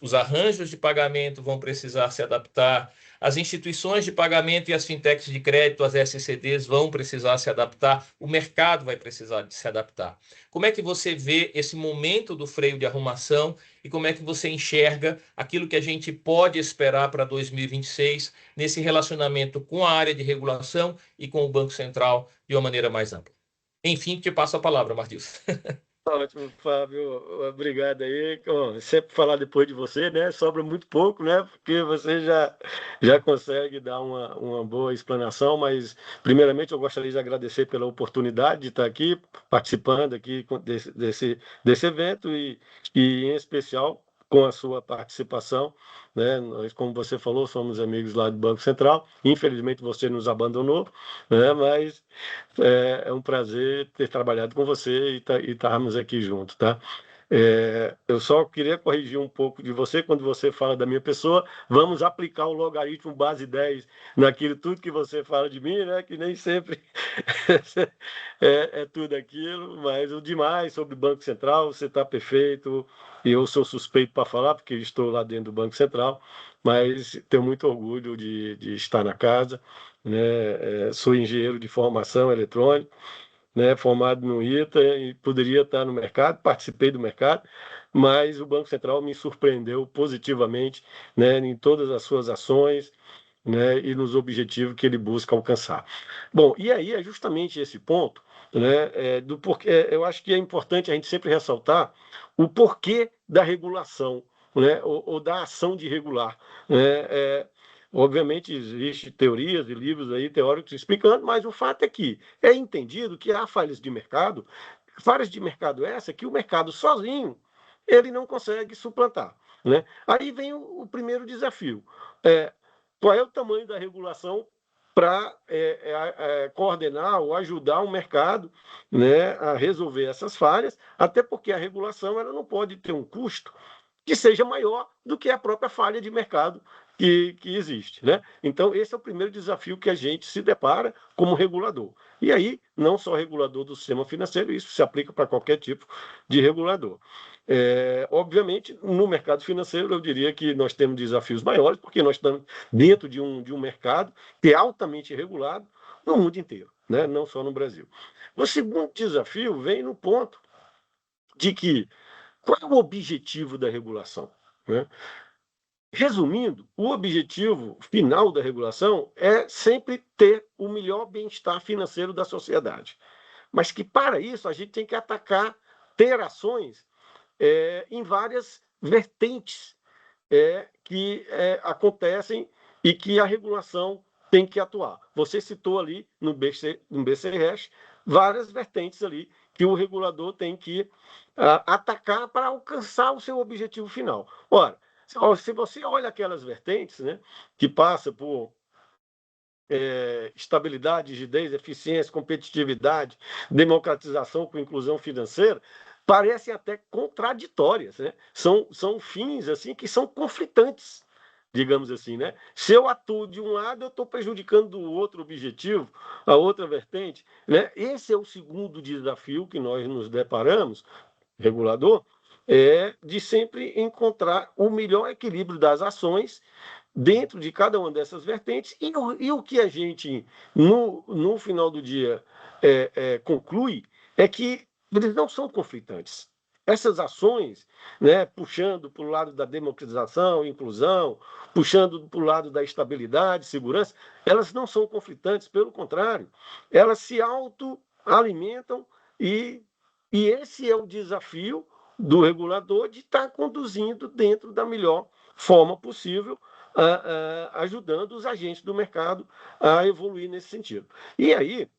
os arranjos de pagamento vão precisar se adaptar, as instituições de pagamento e as fintechs de crédito, as SCDs, vão precisar se adaptar, o mercado vai precisar de se adaptar. Como é que você vê esse momento do freio de arrumação e como é que você enxerga aquilo que a gente pode esperar para 2026 nesse relacionamento com a área de regulação e com o Banco Central de uma maneira mais ampla? Enfim, te passo a palavra, Mardilson. Ótimo, Fábio. Obrigado aí. Bom, sempre falar depois de você, né? Sobra muito pouco, né? Porque você já consegue dar uma boa explanação, mas primeiramente eu gostaria de agradecer pela oportunidade de estar aqui, participando aqui desse evento e em especial com a sua participação, né? Nós, como você falou, somos amigos lá do Banco Central. Infelizmente você nos abandonou, né? Mas é um prazer ter trabalhado com você e estarmos aqui juntos, tá? Eu só queria corrigir um pouco de você quando você fala da minha pessoa. Vamos aplicar o logaritmo base 10 naquilo tudo que você fala de mim, né? Que nem sempre é tudo aquilo, mas o demais sobre o Banco Central, você está perfeito. E eu sou suspeito para falar, porque estou lá dentro do Banco Central, mas tenho muito orgulho de estar na casa, né? Sou engenheiro de formação eletrônica, né? Formado no ITA e poderia estar no mercado, participei do mercado, mas o Banco Central me surpreendeu positivamente, né? Em todas as suas ações, né? E nos objetivos que ele busca alcançar. Bom, e aí é justamente esse ponto, né? Do porquê. Eu acho que é importante a gente sempre ressaltar o porquê da regulação, né? Ou da ação de regular, né? Obviamente, existem teorias e livros aí teóricos explicando, mas o fato é que é entendido que há falhas de mercado essa que o mercado sozinho ele não consegue suplantar, né? Aí vem o primeiro desafio. Qual é o tamanho da regulação para coordenar ou ajudar o mercado, né, a resolver essas falhas, até porque a regulação ela não pode ter um custo que seja maior do que a própria falha de mercado que existe, né? Então, esse é o primeiro desafio que a gente se depara como regulador. E aí, não só regulador do sistema financeiro, isso se aplica para qualquer tipo de regulador. Obviamente, no mercado financeiro, eu diria que nós temos desafios maiores, porque nós estamos dentro de um mercado que é altamente regulado no mundo inteiro, né? Não só no Brasil. O segundo desafio vem no ponto de que qual é o objetivo da regulação, né? Resumindo, o objetivo final da regulação é sempre ter o melhor bem-estar financeiro da sociedade. Mas que, para isso, a gente tem que ter ações em várias vertentes que acontecem e que a regulação tem que atuar. Você citou ali no BCRES várias vertentes ali que o regulador tem que atacar para alcançar o seu objetivo final. Ora, se você olha aquelas vertentes, né, que passa por estabilidade, rigidez, eficiência, competitividade, democratização com inclusão financeira, parecem até contraditórias, né? São fins assim que são conflitantes, digamos assim, né? Se eu atuo de um lado, eu estou prejudicando o outro objetivo, a outra vertente, né? Esse é o segundo desafio que nós nos deparamos, regulador, de sempre encontrar o melhor equilíbrio das ações dentro de cada uma dessas vertentes, e o que a gente, no final do dia, conclui é que eles não são conflitantes. Essas ações, né, puxando para o lado da democratização, inclusão, puxando para o lado da estabilidade, segurança, elas não são conflitantes, pelo contrário, elas se autoalimentam e esse é o desafio do regulador de estar conduzindo dentro da melhor forma possível, ajudando os agentes do mercado a evoluir nesse sentido. E aí,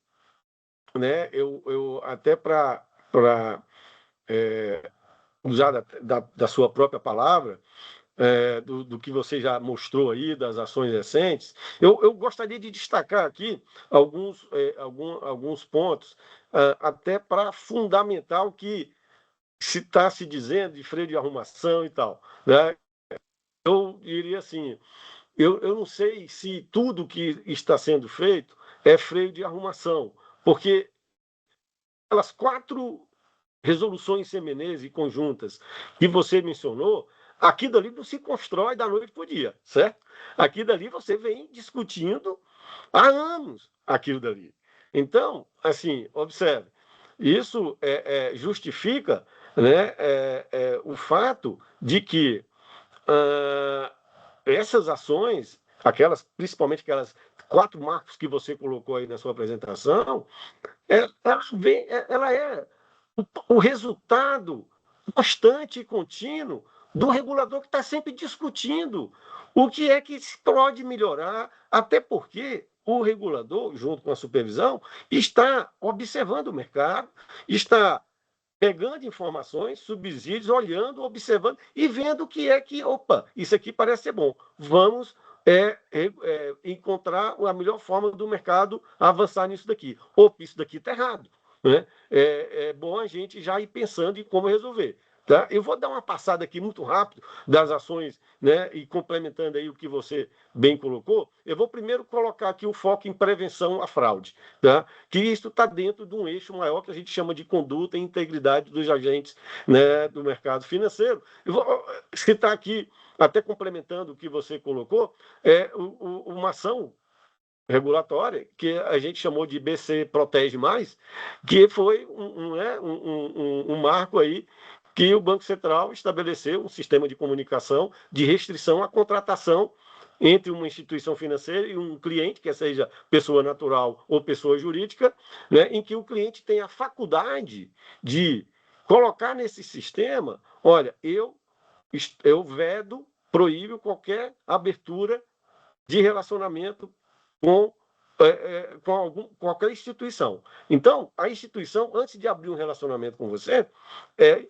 né, eu até para usar da sua própria palavra, do que você já mostrou aí, das ações recentes, eu gostaria de destacar aqui alguns pontos, até para fundamentar o que se está se dizendo de freio de arrumação e tal, né? Eu diria assim, eu não sei se tudo que está sendo feito é freio de arrumação, porque aquelas 4 resoluções semenes e conjuntas que você mencionou, aqui dali não se constrói da noite para o dia, certo? Aqui dali você vem discutindo há anos aquilo dali. Então, assim, observe, isso justifica, né, o fato de que essas ações, principalmente aquelas 4 marcos que você colocou aí na sua apresentação, ela é o resultado constante e contínuo do regulador que está sempre discutindo o que é que se pode melhorar, até porque o regulador, junto com a supervisão, está observando o mercado, está pegando informações, subsídios, olhando, observando e vendo o que é que, opa, isso aqui parece ser bom. Vamos encontrar a melhor forma do mercado avançar nisso daqui. Opa, isso daqui está errado. Né? É bom a gente já ir pensando em como resolver. Tá? Eu vou dar uma passada aqui muito rápido das ações, né, e complementando aí o que você bem colocou. Eu vou primeiro colocar aqui o foco em prevenção à fraude, tá? Que isso está dentro de um eixo maior que a gente chama de conduta e integridade dos agentes, né, do mercado financeiro. Eu vou citar aqui, até complementando o que você colocou, uma ação regulatória, que a gente chamou de BC Protege Mais, que foi um marco aí que o Banco Central estabeleceu um sistema de comunicação de restrição à contratação entre uma instituição financeira e um cliente, quer seja pessoa natural ou pessoa jurídica, né, em que o cliente tem a faculdade de colocar nesse sistema, olha, eu vedo, proíbo qualquer abertura de relacionamento com qualquer instituição. Então, a instituição, antes de abrir um relacionamento com você,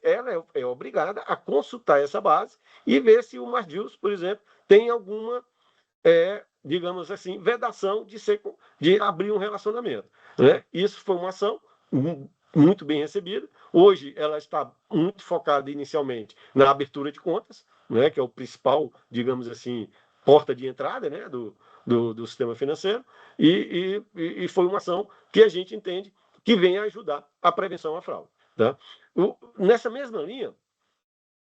ela é obrigada a consultar essa base e ver se o Mardius, por exemplo, tem alguma, digamos assim, vedação de abrir um relacionamento. Né? Isso foi uma ação muito bem recebida. Hoje, ela está muito focada inicialmente na abertura de contas, né, que é o principal, digamos assim, porta de entrada, né, do sistema financeiro, e foi uma ação que a gente entende que vem a ajudar a prevenção à fraude. Tá? Nessa mesma linha,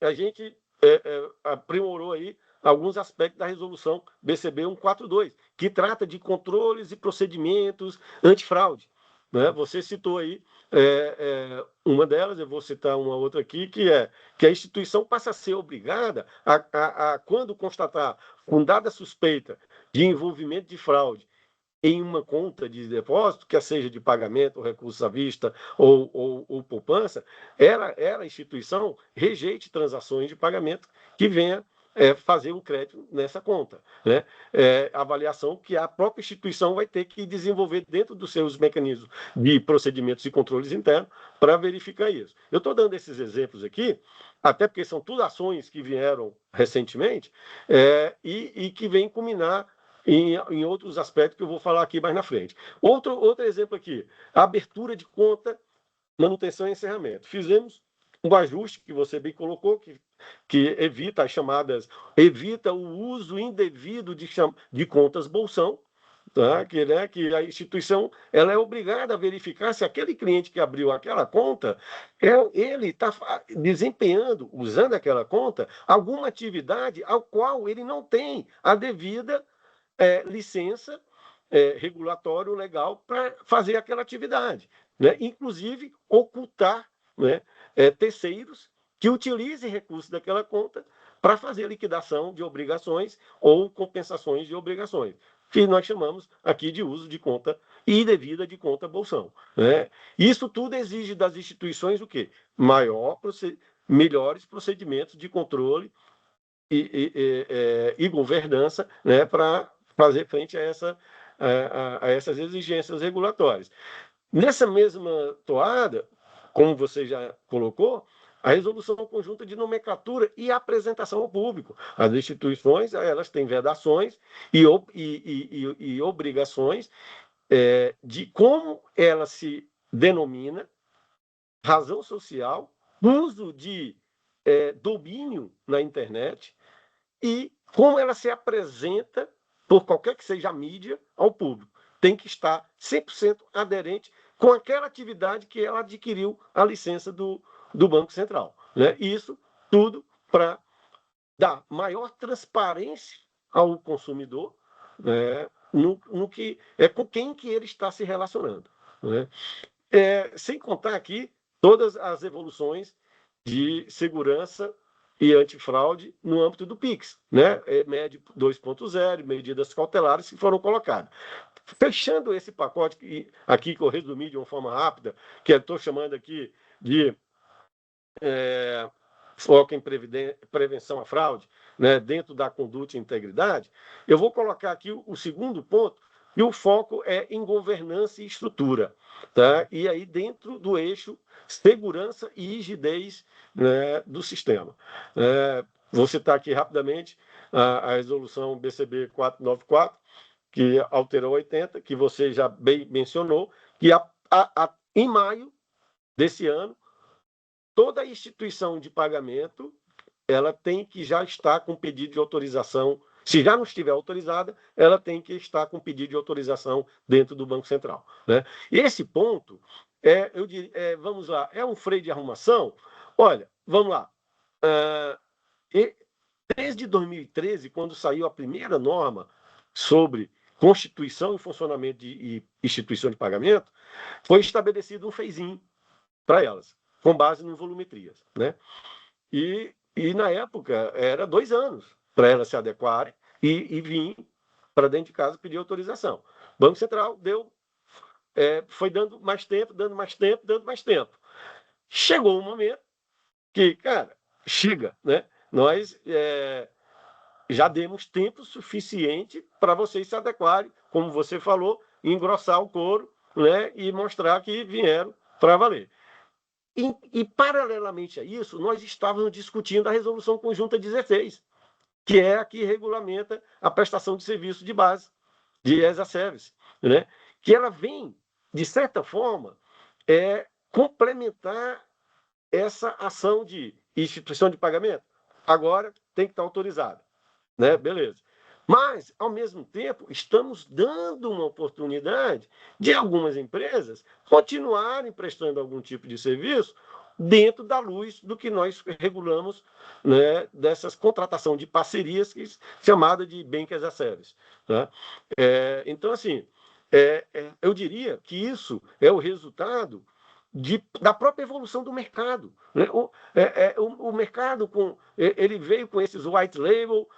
a gente aprimorou aí alguns aspectos da resolução BCB 142, que trata de controles e procedimentos antifraude. Né? Você citou aí uma delas, eu vou citar uma outra aqui, que a instituição passa a ser obrigada quando constatar fundada suspeita de envolvimento de fraude em uma conta de depósito, quer seja de pagamento, recursos à vista ou poupança, a instituição rejeite transações de pagamento que venha fazer um crédito nessa conta. Né? Avaliação que a própria instituição vai ter que desenvolver dentro dos seus mecanismos de procedimentos e controles internos para verificar isso. Eu estou dando esses exemplos aqui, até porque são tudo ações que vieram recentemente e que vêm culminar em outros aspectos que eu vou falar aqui mais na frente. Outro exemplo aqui, a abertura de conta, manutenção e encerramento. Fizemos um ajuste que você bem colocou, que evita as chamadas, evita o uso indevido de contas bolsão, tá? Que a instituição ela é obrigada a verificar se aquele cliente que abriu aquela conta, ele está desempenhando, usando aquela conta, alguma atividade ao qual ele não tem a devida licença regulatório legal para fazer aquela atividade, né? Inclusive ocultar, né, terceiros que utilizem recursos daquela conta para fazer liquidação de obrigações ou compensações de obrigações, que nós chamamos aqui de uso de conta indevida de conta bolsão, né? Isso tudo exige das instituições o quê? Melhores procedimentos de controle e governança, né, para fazer frente a essas exigências regulatórias. Nessa mesma toada, como você já colocou, a resolução conjunta de nomenclatura e apresentação ao público. As instituições elas têm vedações e obrigações de como ela se denomina, razão social, uso de domínio na internet e como ela se apresenta, por qualquer que seja a mídia, ao público. Tem que estar 100% aderente com aquela atividade que ela adquiriu a licença do Banco Central, né? Isso tudo para dar maior transparência ao consumidor, né, no que com quem que ele está se relacionando, né? Sem contar aqui todas as evoluções de segurança e antifraude no âmbito do PIX, né? MED 2.0, medidas cautelares que foram colocadas. Fechando esse pacote aqui que eu resumi de uma forma rápida, que eu estou chamando aqui de foco em prevenção à fraude, né, dentro da conduta e integridade, eu vou colocar aqui o segundo ponto, e o foco é em governança e estrutura, tá? E aí dentro do eixo segurança e rigidez, né, do sistema. Vou citar aqui rapidamente a resolução BCB 494, que alterou 80, que você já bem mencionou, que em maio desse ano, toda instituição de pagamento ela tem que já estar com pedido de autorização. Se já não estiver autorizada, ela tem que estar com pedido de autorização dentro do Banco Central, né? Esse ponto, eu diria, vamos lá, é um freio de arrumação? Olha, vamos lá. Desde 2013, quando saiu a primeira norma sobre constituição e funcionamento de instituição de pagamento, foi estabelecido um phase-in para elas, com base em volumetrias, né? E na época era 2 anos para elas se adequarem e vir para dentro de casa pedir autorização. O Banco Central foi dando mais tempo, dando mais tempo, dando mais tempo. Chegou um momento que, cara, chega, né? Nós já demos tempo suficiente para vocês se adequarem, como você falou, engrossar o couro, né? E mostrar que vieram para valer. E, paralelamente a isso, nós estávamos discutindo a Resolução Conjunta 16, que é a que regulamenta a prestação de serviço de base, de as a service, né? Que ela vem, de certa forma, complementar essa ação de instituição de pagamento. Agora tem que estar autorizada, né? Beleza. Mas, ao mesmo tempo, estamos dando uma oportunidade de algumas empresas continuarem prestando algum tipo de serviço dentro da luz do que nós regulamos, né, dessas contratação de parcerias que chamada de Bank as a Service, tá? Então, assim, eu diria que isso é o resultado da própria evolução do mercado, né? O mercado ele veio com esses white label,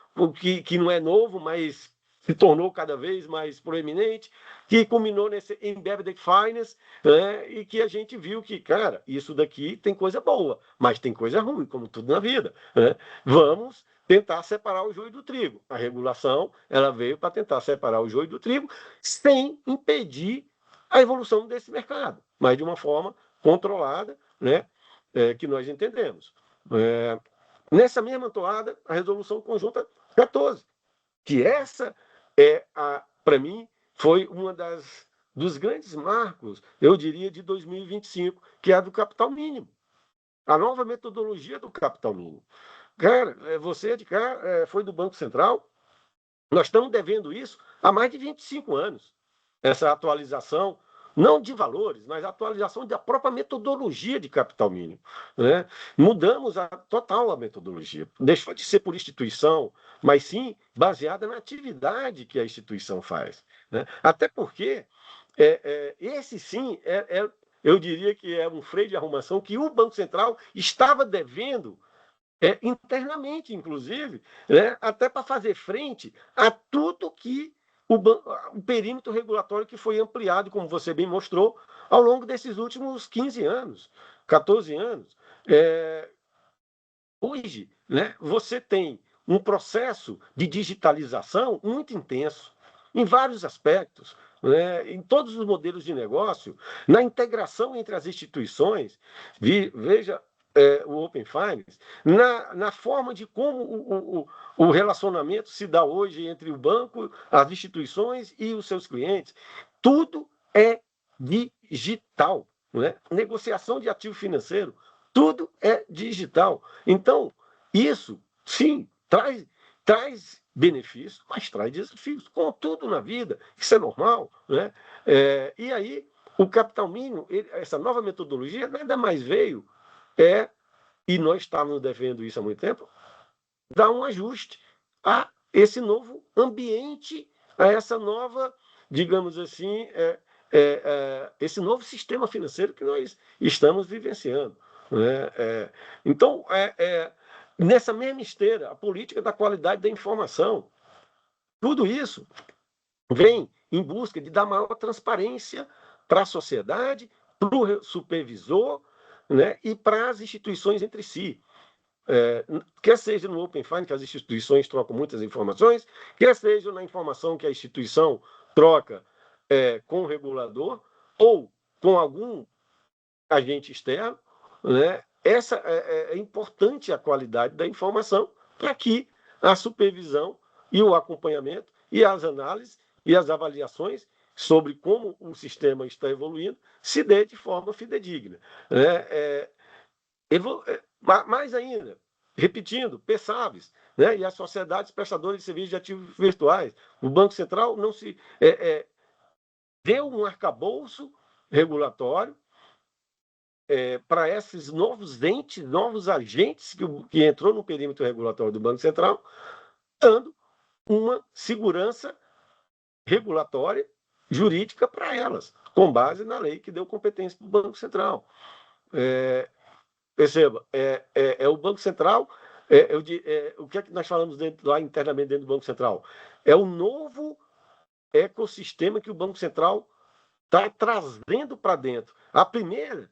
que não é novo, mas se tornou cada vez mais proeminente, que culminou nesse embedded finance, né? E que a gente viu que, cara, isso daqui tem coisa boa, mas tem coisa ruim, como tudo na vida, né? Vamos tentar separar o joio do trigo. A regulação ela veio para tentar separar o joio do trigo sem impedir a evolução desse mercado, mas de uma forma controlada, né, que nós entendemos. Nessa mesma toada, a resolução conjunta 14, que essa para mim, foi dos grandes marcos, eu diria, de 2025, que é a do capital mínimo. A nova metodologia do capital mínimo. Cara, você de cá foi do Banco Central, nós estamos devendo isso há mais de 25 anos. Essa atualização, não de valores, mas a atualização da própria metodologia de capital mínimo. Né? Mudamos total a metodologia. Deixou de ser por instituição, mas sim baseada na atividade que a instituição faz. Né? Até porque esse sim eu diria que é um freio de arrumação que o Banco Central estava devendo internamente, inclusive, né, até para fazer frente a tudo que o perímetro regulatório que foi ampliado, como você bem mostrou, ao longo desses últimos 15 anos, 14 anos. Hoje, né, você tem um processo de digitalização muito intenso, em vários aspectos, né, em todos os modelos de negócio, na integração entre as instituições. Veja o Open Finance, na forma de como o relacionamento se dá hoje entre o banco, as instituições e os seus clientes. Tudo é digital. Né? Negociação de ativo financeiro, tudo é digital. Então, isso, sim, traz benefícios, mas traz desafios, como tudo na vida, isso é normal. Né? E aí, o capital mínimo, essa nova metodologia, nada mais veio, e nós estávamos devendo isso há muito tempo, dar um ajuste a esse novo ambiente, a essa nova, digamos assim, esse novo sistema financeiro que nós estamos vivenciando. Né? Então, nessa mesma esteira, a política da qualidade da informação, tudo isso vem em busca de dar maior transparência para a sociedade, para o supervisor, né, e para as instituições entre si. Quer seja no Open Finance, que as instituições trocam muitas informações, quer seja na informação que a instituição troca com o regulador ou com algum agente externo, né? É importante a qualidade da informação para que a supervisão e o acompanhamento e as análises e as avaliações sobre como o sistema está evoluindo se dê de forma fidedigna. Né? Mais ainda, repetindo, PSAVs, né? E as sociedades prestadoras de serviços de ativos virtuais. O Banco Central não se deu um arcabouço regulatório para esses novos entes, novos agentes que entrou no perímetro regulatório do Banco Central, dando uma segurança regulatória jurídica para elas, com base na lei que deu competência para o Banco Central. Perceba, o Banco Central, o que é que nós falamos lá internamente dentro do Banco Central? É o novo ecossistema que o Banco Central está trazendo para dentro. A primeira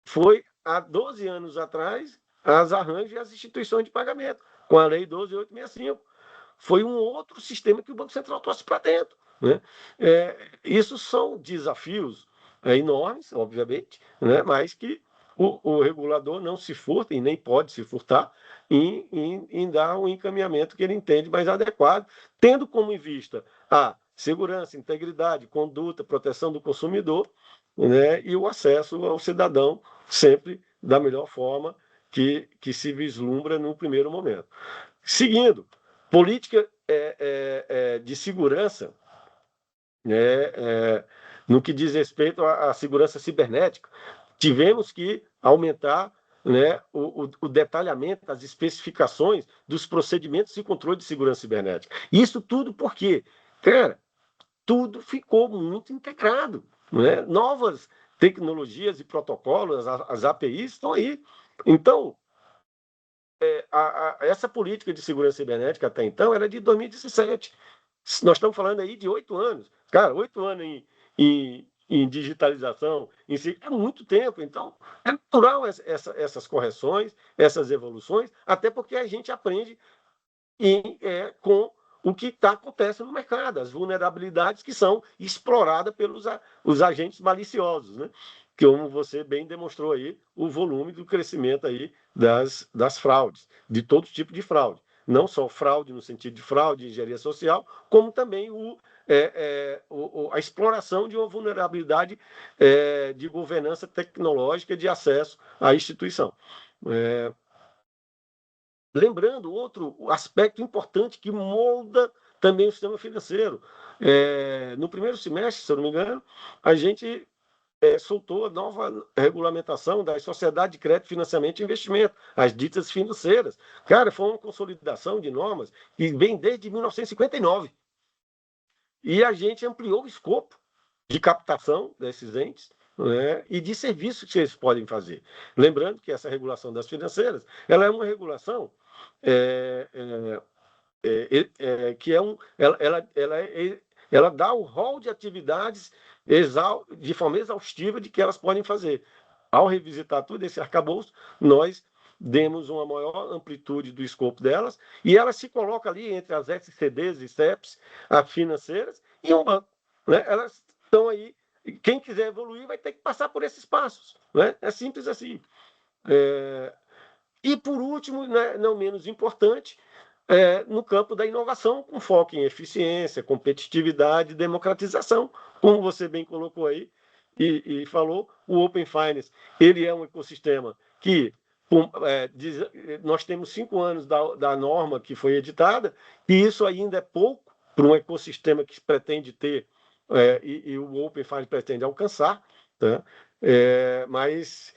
foi, há 12 anos atrás, as arranjos e as instituições de pagamento, com a Lei 12.865. Foi um outro sistema que o Banco Central trouxe para dentro. Né? Isso são desafios enormes, obviamente, né? Mas que o regulador não se furta e nem pode se furtar em dar um encaminhamento que ele entende mais adequado, tendo como em vista a segurança, integridade, conduta, proteção do consumidor, né? E o acesso ao cidadão sempre da melhor forma que se vislumbra no primeiro momento. Seguindo, política de segurança, no que diz respeito à segurança cibernética, tivemos que aumentar, né, o detalhamento, as especificações dos procedimentos de controle de segurança cibernética. Isso tudo porque, cara, tudo ficou muito integrado. Né? Novas tecnologias e protocolos, as APIs estão aí. Então, essa política de segurança cibernética até então era de 2017. Nós estamos falando aí de 8 anos. Cara, 8 anos em digitalização em si, é muito tempo. Então, é natural essas correções, essas evoluções, até porque a gente aprende com o que acontece no mercado, as vulnerabilidades que são exploradas pelos os agentes maliciosos, né? Como você bem demonstrou aí, o volume do crescimento aí das fraudes, de todo tipo de fraude. não só fraude no sentido de fraude, engenharia social, como também a exploração de uma vulnerabilidade de governança tecnológica de acesso à instituição. Lembrando outro aspecto importante que molda também o sistema financeiro. No primeiro semestre, se eu não me engano, a gente soltou a nova regulamentação das sociedades de crédito, financiamento e investimento, as ditas financeiras. Cara, foi uma consolidação de normas que vem desde 1959. E a gente ampliou o escopo de captação desses entes, né, e de serviços que eles podem fazer. Lembrando que essa regulação das financeiras, ela é uma regulação que ela dá o rol de atividades de forma exaustiva de que elas podem fazer. Ao revisitar todo esse arcabouço, nós demos uma maior amplitude do escopo delas e elas se colocam ali entre as SCDs e CEPs, as financeiras, e um banco. Né? Elas estão aí. Quem quiser evoluir vai ter que passar por esses passos. Né? É simples assim. E, por último, né, não menos importante, no campo da inovação, com foco em eficiência, competitividade e democratização, como você bem colocou aí e falou, o Open Finance ele é um ecossistema que nós temos 5 anos da norma que foi editada, e isso ainda é pouco para um ecossistema que pretende ter, e o Open Finance pretende alcançar, tá? Mas...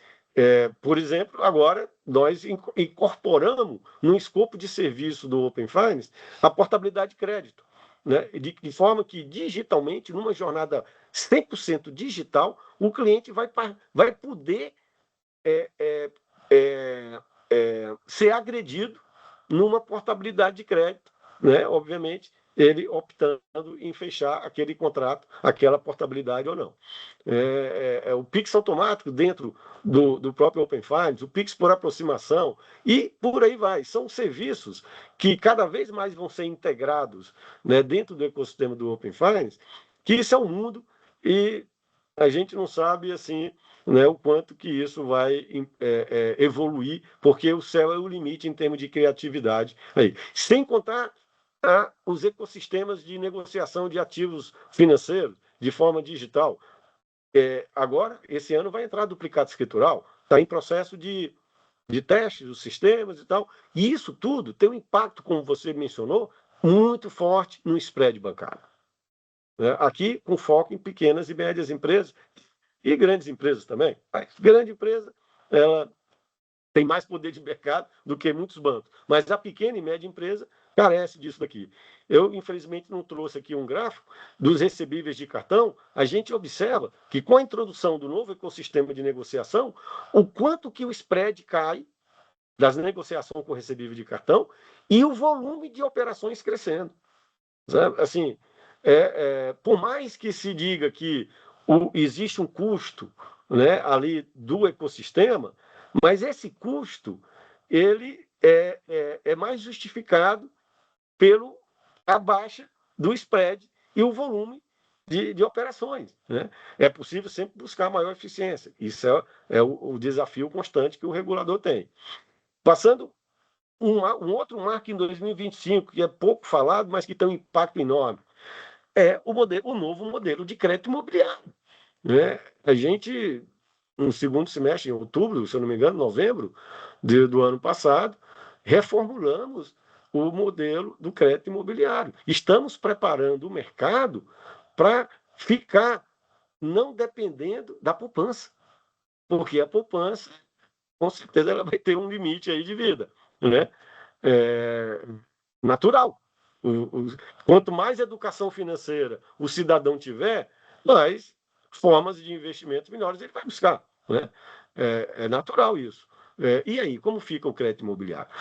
por exemplo, agora nós incorporamos no escopo de serviço do Open Finance a portabilidade de crédito, né? De forma que digitalmente, numa jornada 100% digital, o cliente vai poder ser agredido numa portabilidade de crédito, né? Obviamente, ele optando em fechar aquele contrato, aquela portabilidade ou não. O Pix automático dentro do próprio Open Finance, o Pix por aproximação, e por aí vai. São serviços que cada vez mais vão ser integrados, né, dentro do ecossistema do Open Finance, que isso é um mundo e a gente não sabe assim, né, o quanto que isso vai evoluir, porque o céu é o limite em termos de criatividade. Aí. Sem contar os ecossistemas de negociação de ativos financeiros de forma digital. Agora, esse ano vai entrar duplicado escritural, está em processo de teste dos sistemas e tal, e isso tudo tem um impacto, como você mencionou, muito forte no spread bancário. Aqui, com foco em pequenas e médias empresas, e grandes empresas também. A grande empresa, ela tem mais poder de mercado do que muitos bancos, mas a pequena e média empresa carece disso daqui. Eu, infelizmente, não trouxe aqui um gráfico dos recebíveis de cartão. A gente observa que, com a introdução do novo ecossistema de negociação, o quanto que o spread cai das negociações com recebível de cartão e o volume de operações crescendo. Sabe? Assim, por mais que se diga que existe um custo, né, ali do ecossistema, mas esse custo ele é mais justificado pelo a baixa do spread e o volume de operações. Né? É possível sempre buscar maior eficiência. Isso é o desafio constante que o regulador tem. Passando um outro marco em 2025, que é pouco falado, mas que tem um impacto enorme, é o novo modelo de crédito imobiliário. Né? A gente, no segundo semestre, em outubro, se eu não me engano, novembro do ano passado, reformulamos o modelo do crédito imobiliário. Estamos preparando o mercado para ficar não dependendo da poupança, porque a poupança, com certeza, ela vai ter um limite aí de vida, né? Natural. Quanto mais educação financeira o cidadão tiver, mais formas de investimento melhores ele vai buscar. Né? É natural isso. E aí, como fica o crédito imobiliário?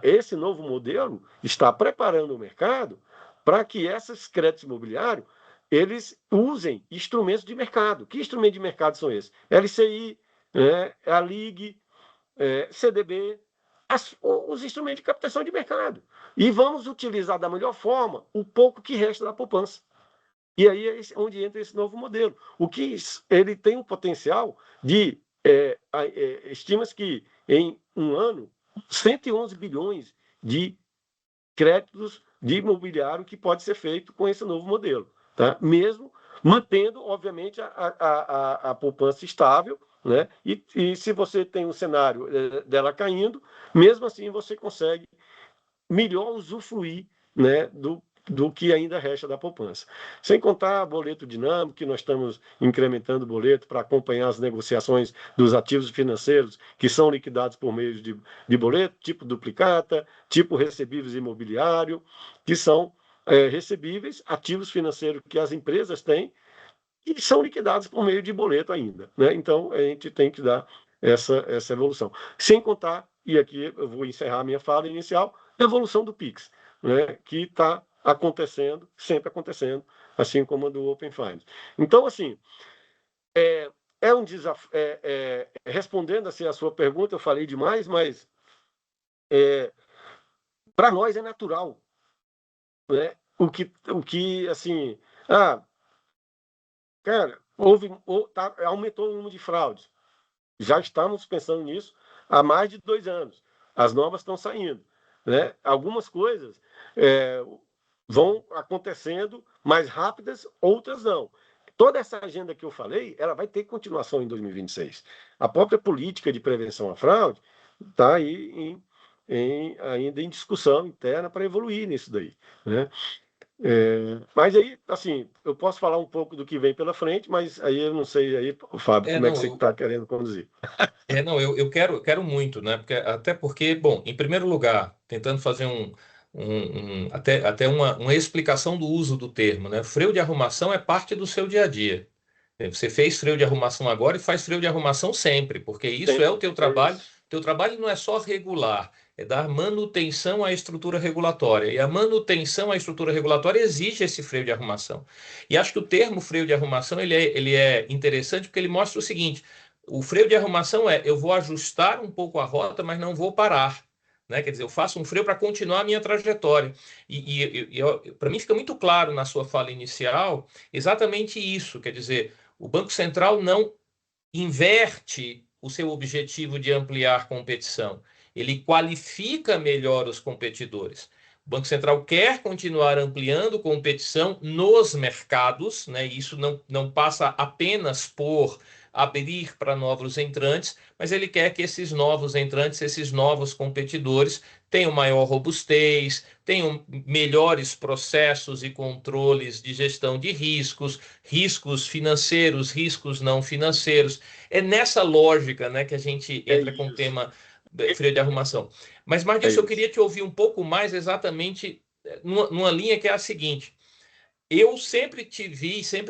Esse novo modelo está preparando o mercado para que esses créditos imobiliários eles usem instrumentos de mercado. Que instrumentos de mercado são esses? LCI, a LIG, CDB, os instrumentos de captação de mercado. E vamos utilizar da melhor forma o pouco que resta da poupança. E aí é onde entra esse novo modelo. O que ele tem um potencial de... estima-se que em um ano, 111 bilhões de créditos de imobiliário que pode ser feito com esse novo modelo, tá? Mesmo mantendo, obviamente, a poupança estável, né? E se você tem um cenário dela caindo, mesmo assim você consegue melhor usufruir, né, do que ainda resta da poupança. Sem contar boleto dinâmico, que nós estamos incrementando o boleto para acompanhar as negociações dos ativos financeiros que são liquidados por meio de boleto, tipo duplicata, tipo recebíveis imobiliário, que são recebíveis, ativos financeiros que as empresas têm e são liquidados por meio de boleto ainda, né? Então, a gente tem que dar essa evolução. Sem contar, e aqui eu vou encerrar a minha fala inicial, a evolução do Pix, né? Que está acontecendo, sempre acontecendo, assim como a do Open Finance. Então, assim, é um desafio. Respondendo assim, a sua pergunta, eu falei demais, mas para nós é natural, né? O que assim, cara, aumentou o número de fraudes. Já estamos pensando nisso há mais de 2 anos. As normas estão saindo, né? Algumas coisas vão acontecendo mais rápidas, outras não. Toda essa agenda que eu falei, ela vai ter continuação em 2026. A própria política de prevenção à fraude está aí ainda em discussão interna para evoluir nisso daí, né? Mas aí, assim, eu posso falar um pouco do que vem pela frente, mas aí eu não sei aí, Fábio, como é que Não, você está querendo conduzir. não, eu quero muito, né? Até porque, bom, em primeiro lugar, tentando fazer até uma explicação do uso do termo, né? Freio de arrumação é parte do seu dia a dia. Você fez freio de arrumação agora e faz freio de arrumação sempre, porque isso é o Sempre. teu trabalho. Teu trabalho não é só regular, é dar manutenção à estrutura regulatória. E a manutenção à estrutura regulatória exige esse freio de arrumação. E acho que o termo freio de arrumação ele é interessante porque ele mostra o seguinte: o freio de arrumação eu vou ajustar um pouco a rota, mas não vou parar. Né? Quer dizer, eu faço um freio para continuar a minha trajetória. Para mim fica muito claro na sua fala inicial exatamente isso. Quer dizer, o Banco Central não inverte o seu objetivo de ampliar competição. Ele qualifica melhor os competidores. O Banco Central quer continuar ampliando competição nos mercados, né? Isso não passa apenas por abrir para novos entrantes, mas ele quer que esses novos entrantes, esses novos competidores, tenham maior robustez, tenham melhores processos e controles de gestão de riscos, riscos financeiros, riscos não financeiros. É nessa lógica, né, que a gente entra com o Isso. tema freio de arrumação. Mas, mais É disso, eu isso. queria te ouvir um pouco mais exatamente numa linha que é a seguinte. Eu sempre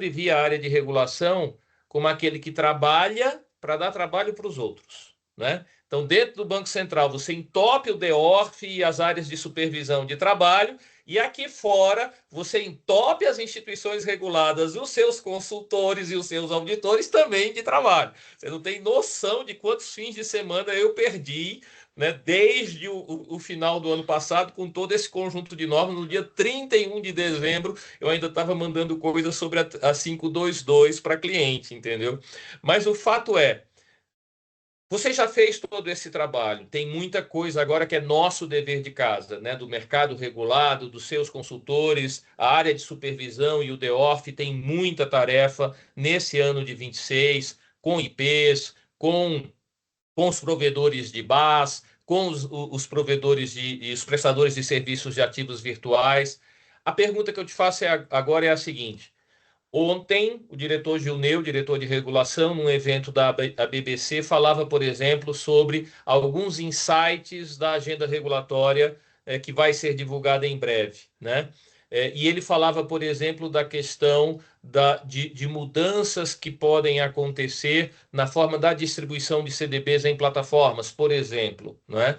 vi a área de regulação como aquele que trabalha para dar trabalho para os outros, né? Então, dentro do Banco Central, você entope o DEORF e as áreas de supervisão de trabalho, e aqui fora, você entope as instituições reguladas, os seus consultores e os seus auditores também de trabalho. Você não tem noção de quantos fins de semana eu perdi, né, desde o final do ano passado, com todo esse conjunto de normas. No dia 31 de dezembro, eu ainda estava mandando coisas sobre a 522 para cliente, entendeu? Mas o fato é, você já fez todo esse trabalho, tem muita coisa agora que é nosso dever de casa, né? Do mercado regulado, dos seus consultores, a área de supervisão e o DEORF tem muita tarefa nesse ano de 26, com IPs, com os provedores de BaaS, com os provedores e os prestadores de serviços de ativos virtuais. A pergunta que eu te faço agora é a seguinte: ontem, o diretor Gilneu, diretor de regulação, num evento da BBC, falava, por exemplo, sobre alguns insights da agenda regulatória que vai ser divulgada em breve, né? E ele falava, por exemplo, da questão de mudanças que podem acontecer na forma da distribuição de CDBs em plataformas, por exemplo, né?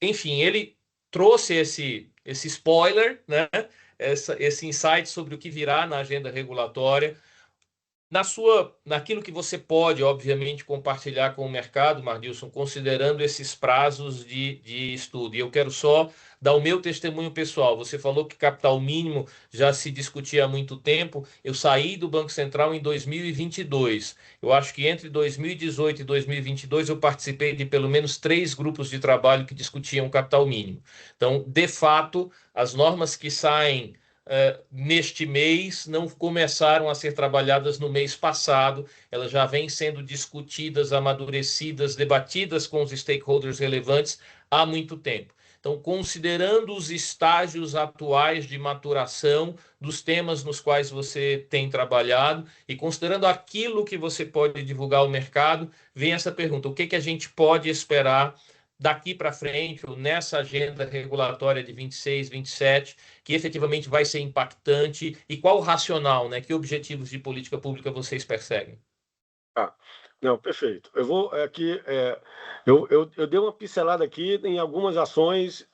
Enfim, ele trouxe esse spoiler, né? Esse insight sobre o que virá na agenda regulatória. naquilo que você pode, obviamente, compartilhar com o mercado, Marnilson, considerando esses prazos de estudo. E eu quero só dar o meu testemunho pessoal. Você falou que capital mínimo já se discutia há muito tempo. Eu saí do Banco Central em 2022. Eu acho que entre 2018 e 2022 eu participei de pelo menos 3 grupos de trabalho que discutiam capital mínimo. Então, de fato, as normas que saem neste mês não começaram a ser trabalhadas no mês passado, elas já vêm sendo discutidas, amadurecidas, debatidas com os stakeholders relevantes há muito tempo. Então, considerando os estágios atuais de maturação dos temas nos quais você tem trabalhado e considerando aquilo que você pode divulgar ao mercado, vem essa pergunta: o que a gente pode esperar daqui para frente, ou nessa agenda regulatória de 26, 27, que efetivamente vai ser impactante, e qual o racional, né? Que objetivos de política pública vocês perseguem? Ah, não, perfeito. Eu vou aqui, eu dei uma pincelada aqui em algumas ações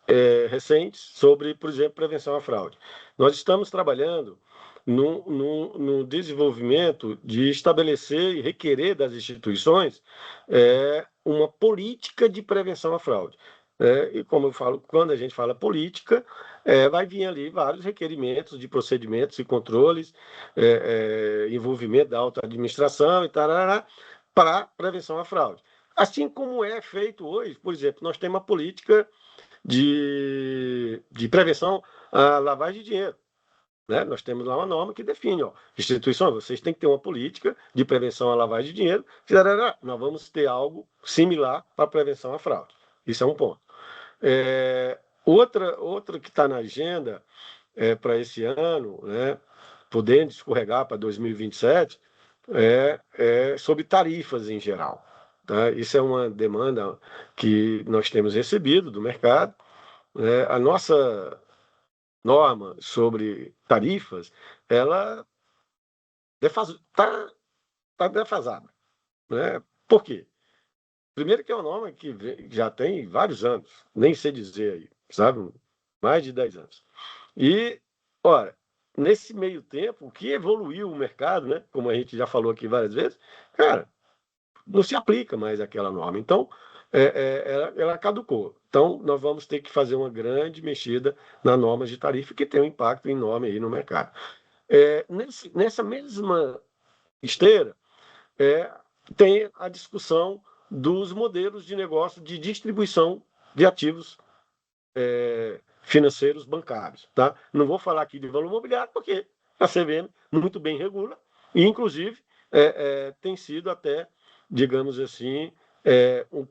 recentes sobre, por exemplo, prevenção à fraude. Nós estamos trabalhando no desenvolvimento de estabelecer e requerer das instituições uma política de prevenção à fraude. E como eu falo, quando a gente fala política, vai vir ali vários requerimentos de procedimentos e controles, envolvimento da alta administração e tal, para prevenção à fraude. Assim como é feito hoje, por exemplo, nós temos uma política de prevenção à lavagem de dinheiro. Né? Nós temos lá uma norma que define, instituições, vocês têm que ter uma política de prevenção à lavagem de dinheiro, nós vamos ter algo similar para a prevenção à fraude. Isso é um ponto. Outra que está na agenda para esse ano, né, podendo escorregar para 2027, sobre tarifas em geral. Tá? Isso é uma demanda que nós temos recebido do mercado. A nossa norma sobre tarifas, ela está defasada. Né? Por quê? Primeiro que é uma norma que já tem vários anos, nem sei dizer aí, sabe? Mais de 10 anos. E, olha, nesse meio tempo, o que evoluiu o mercado, né? Como a gente já falou aqui várias vezes, cara, não se aplica mais aquela norma. Então, ela caducou. Então, nós vamos ter que fazer uma grande mexida na norma de tarifa, que tem um impacto enorme aí no mercado. Nessa mesma esteira, tem a discussão dos modelos de negócio de distribuição de ativos financeiros bancários. Tá? Não vou falar aqui de valor imobiliário, porque a CVM muito bem regula, e, inclusive, tem sido até, digamos assim, um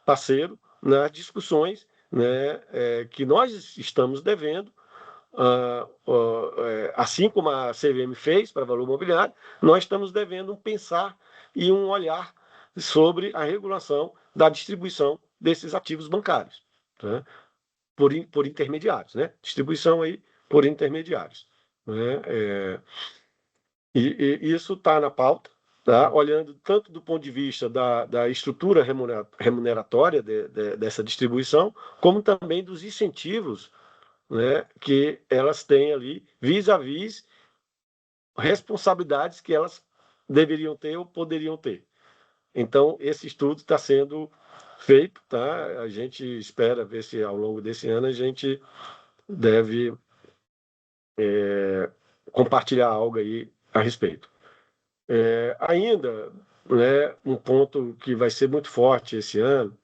parceiro nas discussões, né, que nós estamos devendo, assim como a CVM fez para valor imobiliário, nós estamos devendo um pensar e um olhar sobre a regulação da distribuição desses ativos bancários, tá? por intermediários, né? Distribuição aí por intermediários. Né? E isso está na pauta, tá? Olhando tanto do ponto de vista da estrutura remuneratória dessa distribuição, como também dos incentivos, né, que elas têm ali vis-à-vis responsabilidades que elas deveriam ter ou poderiam ter. Então, esse estudo está sendo feito, tá? A gente espera ver se ao longo desse ano a gente deve compartilhar algo aí a respeito. Ainda, né, um ponto que vai ser muito forte esse ano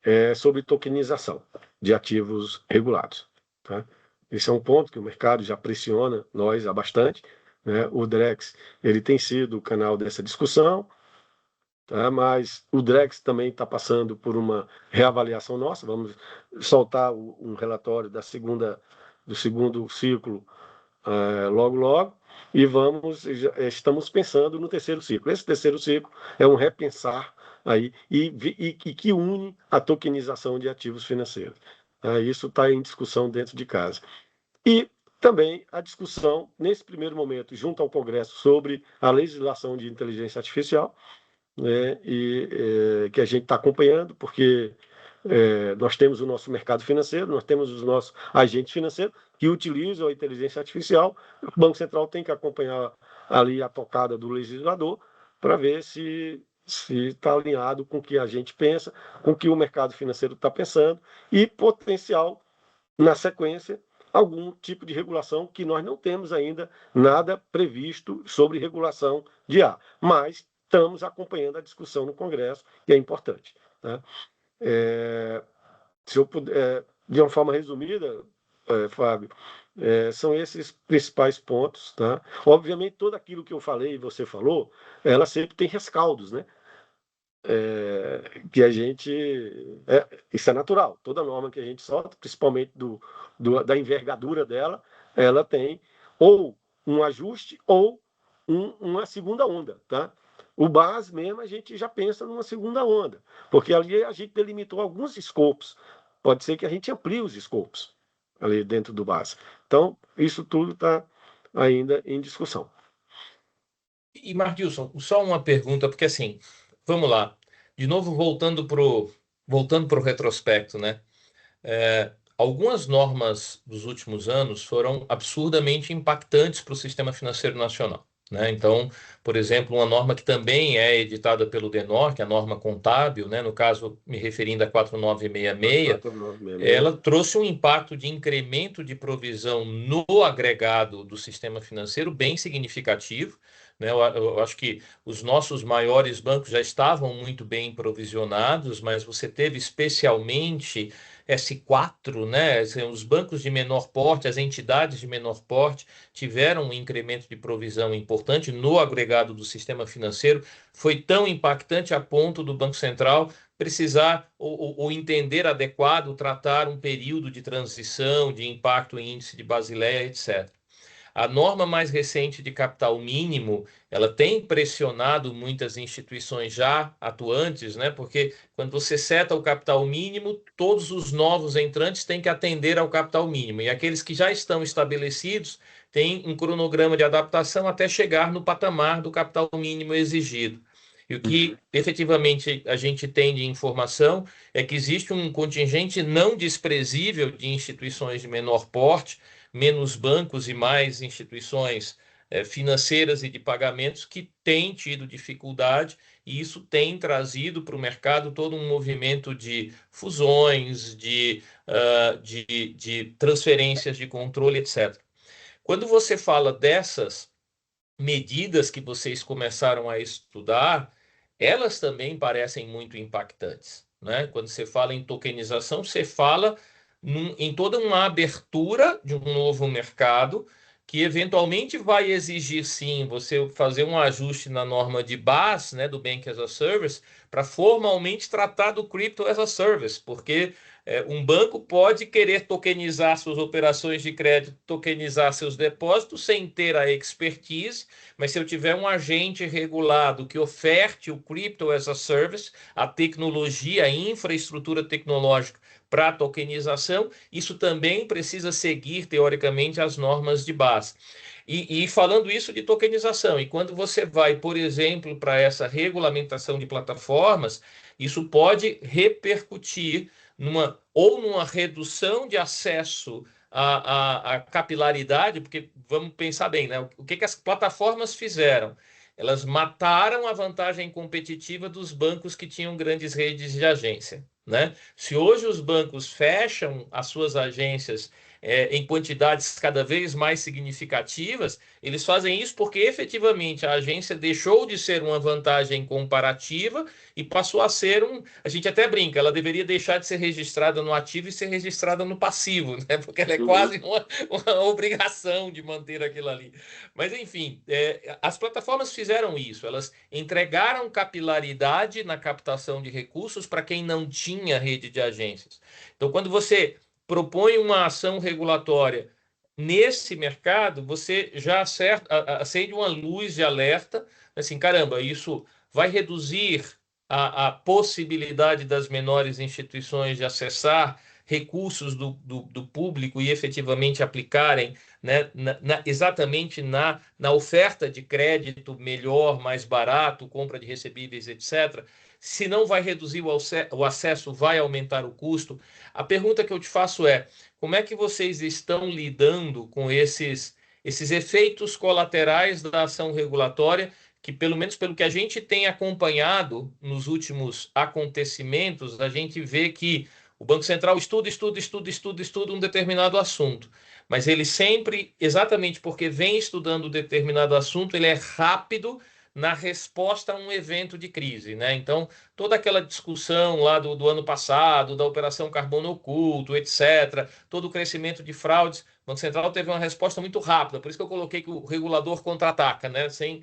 é sobre tokenização de ativos regulados. Tá? Esse é um ponto que o mercado já pressiona nós há bastante. Né? O Drex ele tem sido o canal dessa discussão, tá? Mas o Drex também está passando por uma reavaliação nossa. Vamos soltar um relatório do segundo ciclo logo, logo, e estamos pensando no terceiro ciclo. Esse terceiro ciclo é um repensar aí e que une a tokenização de ativos financeiros. Isso está em discussão dentro de casa. E também a discussão, nesse primeiro momento, junto ao Congresso, sobre a legislação de inteligência artificial, né, que a gente está acompanhando, porque nós temos o nosso mercado financeiro, nós temos os nossos agentes financeiros que utilizam a inteligência artificial. O Banco Central tem que acompanhar ali a tocada do legislador para ver se está alinhado com o que a gente pensa, com o que o mercado financeiro está pensando e potencial, na sequência, algum tipo de regulação que nós não temos ainda nada previsto sobre regulação de ar, mas estamos acompanhando a discussão no Congresso e é importante. Né? Se eu puder, de uma forma resumida, Fábio, são esses principais pontos. Tá? Obviamente, tudo aquilo que eu falei e você falou, ela sempre tem rescaldos, né? Que a gente... isso é natural. Toda norma que a gente solta, principalmente da envergadura dela, ela tem ou um ajuste ou uma segunda onda. Tá? O BAS mesmo, a gente já pensa numa segunda onda, porque ali a gente delimitou alguns escopos. Pode ser que a gente amplie os escopos ali dentro do BAS. Então, isso tudo está ainda em discussão. E, Mardilson, só uma pergunta, porque assim, vamos lá. De novo, voltando pro retrospecto, né? Algumas normas dos últimos anos foram absurdamente impactantes para o sistema financeiro nacional. Né? Então, por exemplo, uma norma que também é editada pelo DENOR, que é a norma contábil, né? No caso, me referindo a 4966, ela trouxe um impacto de incremento de provisão no agregado do sistema financeiro bem significativo. Né? Eu acho que os nossos maiores bancos já estavam muito bem provisionados, mas você teve especialmente S4, né? Os bancos de menor porte, as entidades de menor porte tiveram um incremento de provisão importante no agregado do sistema financeiro. Foi tão impactante a ponto do Banco Central precisar ou entender adequado tratar um período de transição, de impacto em índice de Basileia, etc. A norma mais recente de capital mínimo, ela tem pressionado muitas instituições já atuantes, né? Porque quando você seta o capital mínimo, todos os novos entrantes têm que atender ao capital mínimo. E aqueles que já estão estabelecidos têm um cronograma de adaptação até chegar no patamar do capital mínimo exigido. E o que efetivamente a gente tem de informação é que existe um contingente não desprezível de instituições de menor porte, menos bancos e mais instituições financeiras e de pagamentos que têm tido dificuldade, e isso tem trazido para o mercado todo um movimento de fusões, de transferências de controle, etc. Quando você fala dessas medidas que vocês começaram a estudar, elas também parecem muito impactantes, né? Quando você fala em tokenização, você fala em toda uma abertura de um novo mercado que eventualmente vai exigir, sim, você fazer um ajuste na norma de BaaS, né, do Bank as a Service, para formalmente tratar do Crypto as a Service, porque um banco pode querer tokenizar suas operações de crédito, tokenizar seus depósitos sem ter a expertise, mas se eu tiver um agente regulado que oferte o Crypto as a Service, a tecnologia, a infraestrutura tecnológica para a tokenização, isso também precisa seguir, teoricamente, as normas de BaaS. E falando isso de tokenização, e quando você vai, por exemplo, para essa regulamentação de plataformas, isso pode repercutir numa redução de acesso à capilaridade, porque vamos pensar bem, né? O que as plataformas fizeram? Elas mataram a vantagem competitiva dos bancos que tinham grandes redes de agência, né? Se hoje os bancos fecham as suas agências em quantidades cada vez mais significativas, eles fazem isso porque efetivamente a agência deixou de ser uma vantagem comparativa e passou a ser a gente até brinca, ela deveria deixar de ser registrada no ativo e ser registrada no passivo, né? Porque ela é quase uma obrigação de manter aquilo ali. Mas enfim, as plataformas fizeram isso, elas entregaram capilaridade na captação de recursos para quem não tinha rede de agências. Então, quando você propõe uma ação regulatória nesse mercado, você já acende uma luz de alerta, assim, caramba, isso vai reduzir a possibilidade das menores instituições de acessar recursos do público e efetivamente aplicarem, né, exatamente na oferta de crédito melhor, mais barato, compra de recebíveis, etc. Se não vai reduzir o acesso, vai aumentar o custo. A pergunta que eu te faço é: como é que vocês estão lidando com esses esses efeitos colaterais da ação regulatória, que pelo menos pelo que a gente tem acompanhado nos últimos acontecimentos, a gente vê que o Banco Central estuda um determinado assunto, mas ele sempre, exatamente porque vem estudando um determinado assunto, ele é rápido na resposta a um evento de crise, né? Então, toda aquela discussão lá do ano passado, da Operação Carbono Oculto, etc., todo o crescimento de fraudes, o Banco Central teve uma resposta muito rápida, por isso que eu coloquei que o regulador contra-ataca, né? Sem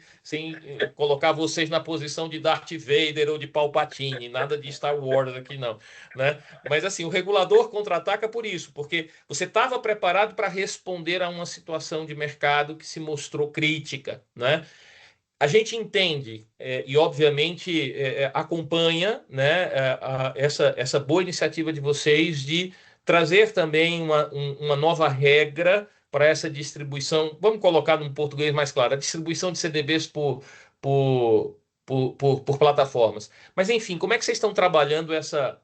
colocar vocês na posição de Darth Vader ou de Palpatine, nada de Star Wars aqui não, né? Mas assim, o regulador contra-ataca por isso, porque você estava preparado para responder a uma situação de mercado que se mostrou crítica, né? A gente entende e, obviamente, acompanha, né, essa boa iniciativa de vocês de trazer também uma nova regra para essa distribuição. Vamos colocar num português mais claro, a distribuição de CDBs por, por plataformas. Mas, enfim, como é que vocês estão trabalhando essa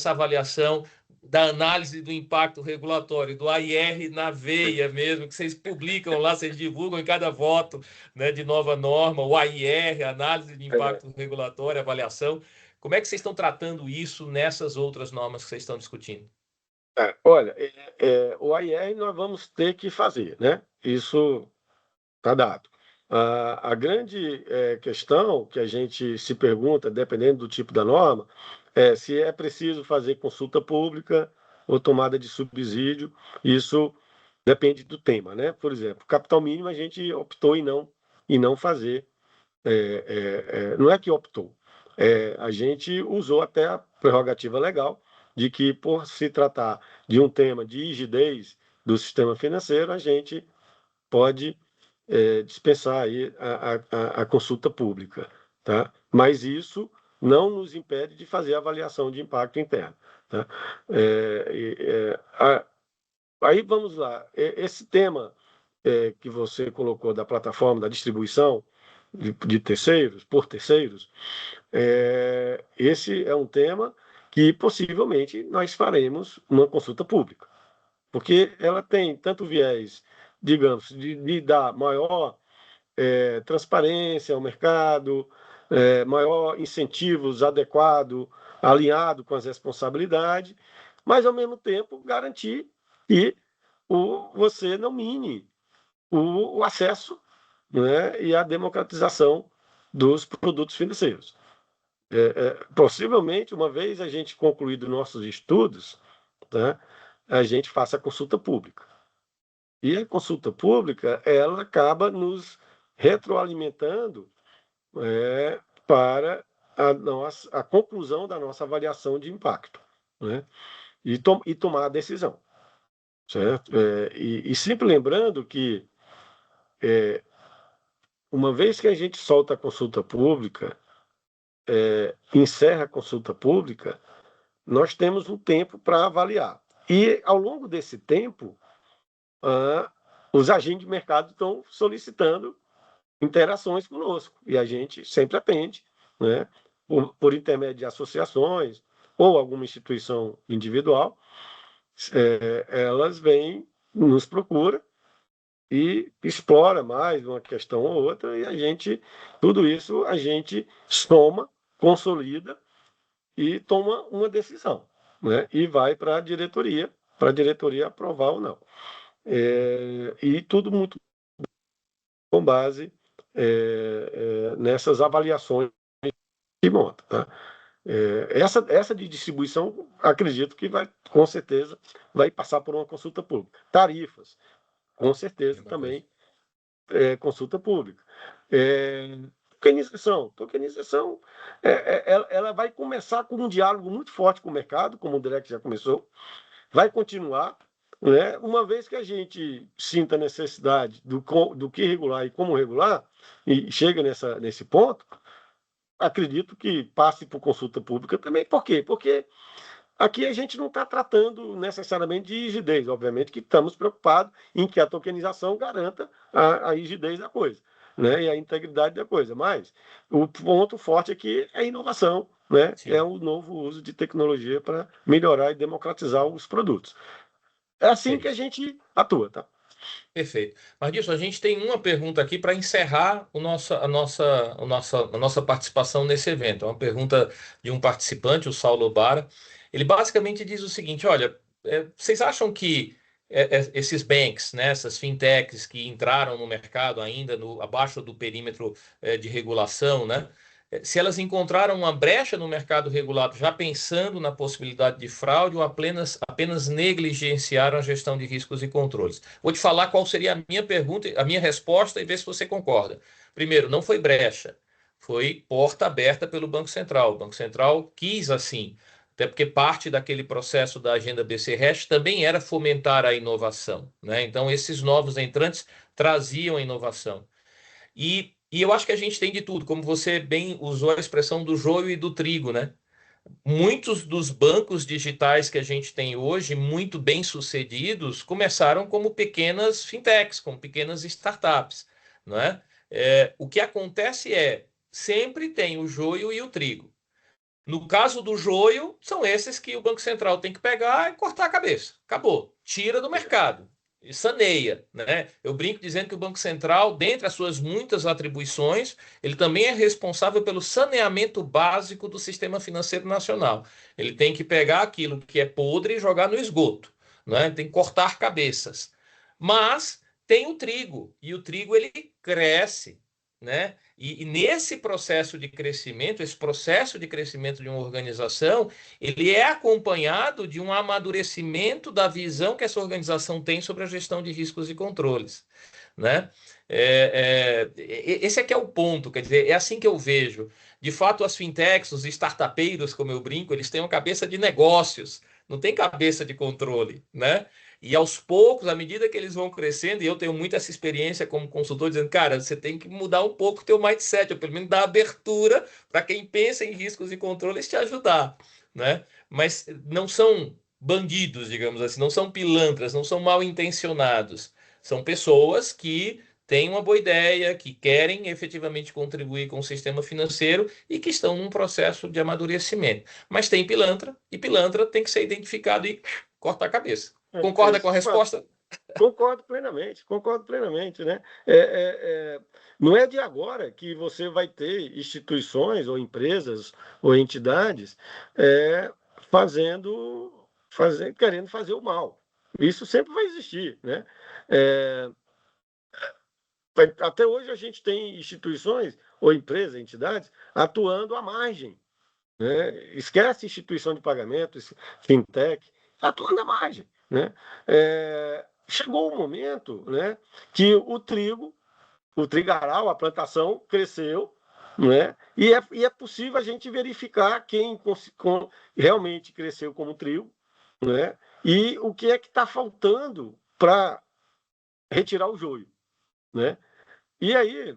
avaliação da análise do impacto regulatório, do AIR na veia mesmo, que vocês publicam lá, vocês divulgam em cada voto, né, de nova norma, o AIR, análise de impacto regulatório, avaliação. Como é que vocês estão tratando isso nessas outras normas que vocês estão discutindo? Olha, o AIR nós vamos ter que fazer, né? Isso está dado. A grande questão que a gente se pergunta, dependendo do tipo da norma, é se é preciso fazer consulta pública ou tomada de subsídio. Isso depende do tema, né? Por exemplo, capital mínimo a gente optou em não fazer. Não é que optou, a gente usou até a prerrogativa legal de que, por se tratar de um tema de rigidez do sistema financeiro, a gente pode dispensar aí a consulta pública, tá? Mas isso não nos impede de fazer a avaliação de impacto interno, tá? Aí vamos lá, esse tema que você colocou da plataforma, da distribuição de terceiros, por terceiros, esse é um tema que possivelmente nós faremos uma consulta pública, porque ela tem tanto viés, digamos, de dar maior transparência ao mercado, maior incentivos adequado, alinhado com as responsabilidades, mas ao mesmo tempo garantir que você não mine o acesso, né, e a democratização dos produtos financeiros. Possivelmente, uma vez a gente concluído nossos estudos, tá, a gente faça a consulta pública. E a consulta pública, ela acaba nos retroalimentando para a conclusão da nossa avaliação de impacto, né, e tomar a decisão. Certo? E sempre lembrando que, uma vez que a gente solta a consulta pública, encerra a consulta pública, nós temos um tempo para avaliar. E, ao longo desse tempo, os agentes de mercado estão solicitando interações conosco, e a gente sempre atende, né, por intermédio de associações ou alguma instituição individual. Elas vêm, nos procuram e explora mais uma questão ou outra, e tudo isso a gente soma, consolida e toma uma decisão, né? E vai para a diretoria aprovar ou não. E tudo muito com base nessas avaliações que monta, tá? Essa de distribuição, acredito que com certeza, vai passar por uma consulta pública. Tarifas, com certeza também consulta pública. Tokenização, ela vai começar com um diálogo muito forte com o mercado, como o Direct já começou, vai continuar, né? Uma vez que a gente sinta a necessidade do que regular e como regular, e chega nesse ponto, acredito que passe por consulta pública também. Por quê? Porque aqui a gente não está tratando necessariamente de rigidez, obviamente que estamos preocupados em que a tokenização garanta a rigidez da coisa, né, e a integridade da coisa, mas o ponto forte aqui é a inovação, né? É o novo uso de tecnologia para melhorar e democratizar os produtos. É assim que a gente atua, tá? Perfeito. Mas disso, a gente tem uma pergunta aqui para encerrar a nossa participação nesse evento. É uma pergunta de um participante, o Saulo Bara. Ele basicamente diz o seguinte: olha, vocês acham que esses banks, né, essas fintechs que entraram no mercado ainda abaixo do perímetro de regulação, né? Se elas encontraram uma brecha no mercado regulado, já pensando na possibilidade de fraude, ou apenas negligenciaram a gestão de riscos e controles? Vou te falar qual seria a minha pergunta, a minha resposta e ver se você concorda. Primeiro, não foi brecha, foi porta aberta pelo Banco Central. O Banco Central quis assim, até porque parte daquele processo da agenda BC-REST também era fomentar a inovação, né? Então, esses novos entrantes traziam a inovação. E eu acho que a gente tem de tudo, como você bem usou a expressão do joio e do trigo, né? Muitos dos bancos digitais que a gente tem hoje, muito bem sucedidos, começaram como pequenas fintechs, como pequenas startups, não é? O que acontece sempre tem o joio e o trigo. No caso do joio, são esses que o Banco Central tem que pegar e cortar a cabeça. Acabou. Tira do mercado. E saneia, né? Eu brinco dizendo que o Banco Central, dentre as suas muitas atribuições, ele também é responsável pelo saneamento básico do sistema financeiro nacional. Ele tem que pegar aquilo que é podre e jogar no esgoto, né? Tem que cortar cabeças. Mas tem o trigo, e o trigo ele cresce, né? E nesse processo de crescimento, esse processo de crescimento de uma organização, ele é acompanhado de um amadurecimento da visão que essa organização tem sobre a gestão de riscos e controles, né? Esse aqui é o ponto, quer dizer, é assim que eu vejo. De fato, as fintechs, os startupeiros, como eu brinco, eles têm uma cabeça de negócios, não tem cabeça de controle, né? E aos poucos, à medida que eles vão crescendo, e eu tenho muito essa experiência como consultor, dizendo, cara, você tem que mudar um pouco o teu mindset, ou pelo menos dar abertura para quem pensa em riscos e controles te ajudar, né? Mas não são bandidos, digamos assim, não são pilantras, não são mal intencionados. São pessoas que têm uma boa ideia, que querem efetivamente contribuir com o sistema financeiro e que estão num processo de amadurecimento. Mas tem pilantra, e pilantra tem que ser identificado e cortar a cabeça. Concorda com a resposta? Concordo plenamente, né? Não é de agora que você vai ter instituições ou empresas ou entidades querendo fazer o mal. Isso sempre vai existir, né? Até hoje a gente tem instituições ou empresas, entidades, atuando à margem, né? Esquece instituição de pagamento, fintech, atuando à margem, né? Chegou o momento, né, que o trigaral, a plantação cresceu, né? E é possível a gente verificar quem realmente cresceu como trigo, né? E o que é que está faltando para retirar o joio, né? E aí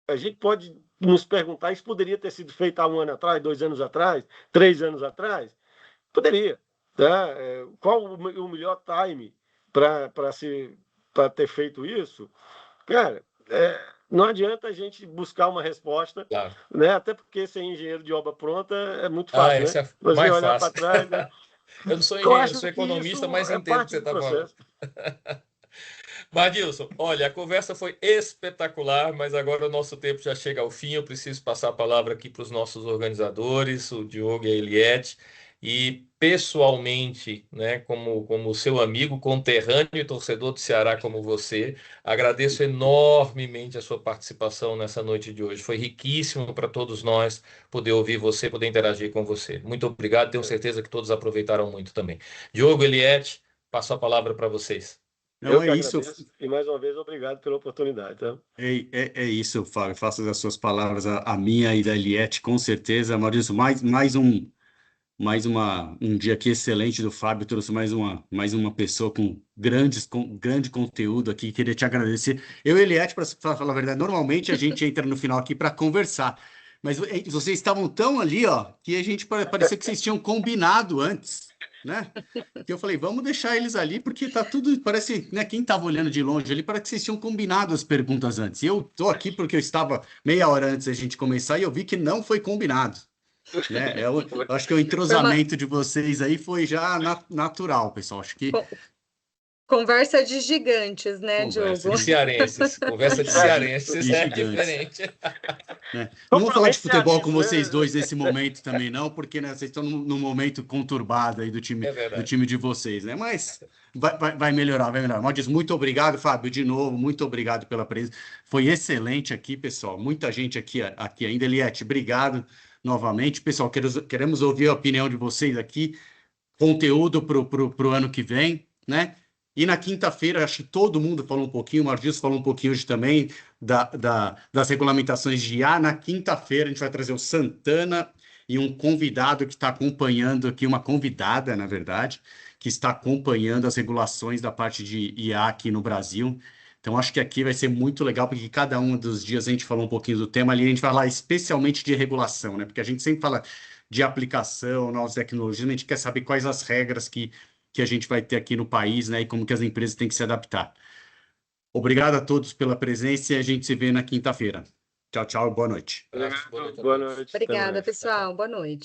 a gente pode nos perguntar, isso poderia ter sido feito há 1 ano atrás, 2 anos atrás, 3 anos atrás? Poderia. Tá? Qual o melhor time para ter feito isso? Cara, não adianta a gente buscar uma resposta, Claro. né? Até porque ser engenheiro de obra pronta é muito fácil, esse né? é Você mais olhar para fácil. trás, né? Eu não sou Eu engenheiro, acho sou que economista, isso mas é entendo o que parte você do está falando. processo. Madilson, olha, a conversa foi espetacular, mas agora o nosso tempo já chega ao fim. Eu preciso passar a palavra aqui para os nossos organizadores, o Diogo e a Eliette, e pessoalmente, né, como seu amigo, conterrâneo e torcedor do Ceará como você, agradeço enormemente a sua participação nessa noite de hoje. Foi riquíssimo para todos nós poder ouvir você, poder interagir com você. Muito obrigado, tenho certeza que todos aproveitaram muito também. Diogo, Eliette, passo a palavra para vocês. Não, Eu é que isso. agradeço e mais uma vez obrigado pela oportunidade. Tá? É isso, Fábio. Faço das suas palavras a minha e da Eliette, com certeza. Maurício, um dia aqui excelente do Fábio. Trouxe mais uma pessoa com grande conteúdo aqui. Queria te agradecer. Eu e a Eliette, para falar a verdade, normalmente a gente entra no final aqui para conversar. Mas vocês estavam tão ali, ó, que a gente parecia que vocês tinham combinado antes, né? Que eu falei, vamos deixar eles ali, porque tá tudo, parece, né? Quem estava olhando de longe ali, parece que vocês tinham combinado as perguntas antes. E eu tô aqui porque eu estava meia hora antes da gente começar e eu vi que não foi combinado, né? Eu acho que o Foi uma, entrosamento de vocês aí foi já natural, pessoal. Acho que Conversa de gigantes, né, Conversa Diogo? De cearenses, conversa de cearenses E é gigantes. diferente. Né? Não vou falar de Comprometo futebol com cearense, vocês né? dois nesse momento também, não, porque né, vocês estão num momento conturbado aí do É verdade. time de vocês, né? Mas vai melhorar, vai melhorar. Maldis, muito obrigado, Fábio, de novo, muito obrigado pela presença. Foi excelente aqui, pessoal. Muita gente aqui ainda. Eliette, obrigado novamente. Pessoal, queremos ouvir a opinião de vocês aqui, conteúdo para o ano que vem, né? E na quinta-feira, acho que todo mundo falou um pouquinho, o Margis falou um pouquinho hoje também das regulamentações de IA. Na quinta-feira, a gente vai trazer o Santana e um convidado que está acompanhando aqui, uma convidada, na verdade, que está acompanhando as regulações da parte de IA aqui no Brasil. Então, acho que aqui vai ser muito legal, porque cada um dos dias a gente falou um pouquinho do tema ali, a gente vai falar especialmente de regulação, né? Porque a gente sempre fala de aplicação, novas tecnologias, a gente quer saber quais as regras que a gente vai ter aqui no país, né? E como que as empresas têm que se adaptar. Obrigado a todos pela presença e a gente se vê na quinta-feira. Tchau, tchau, boa noite. Abraço, boa noite a Boa todos. noite. Até Obrigada, mais. pessoal. Boa noite.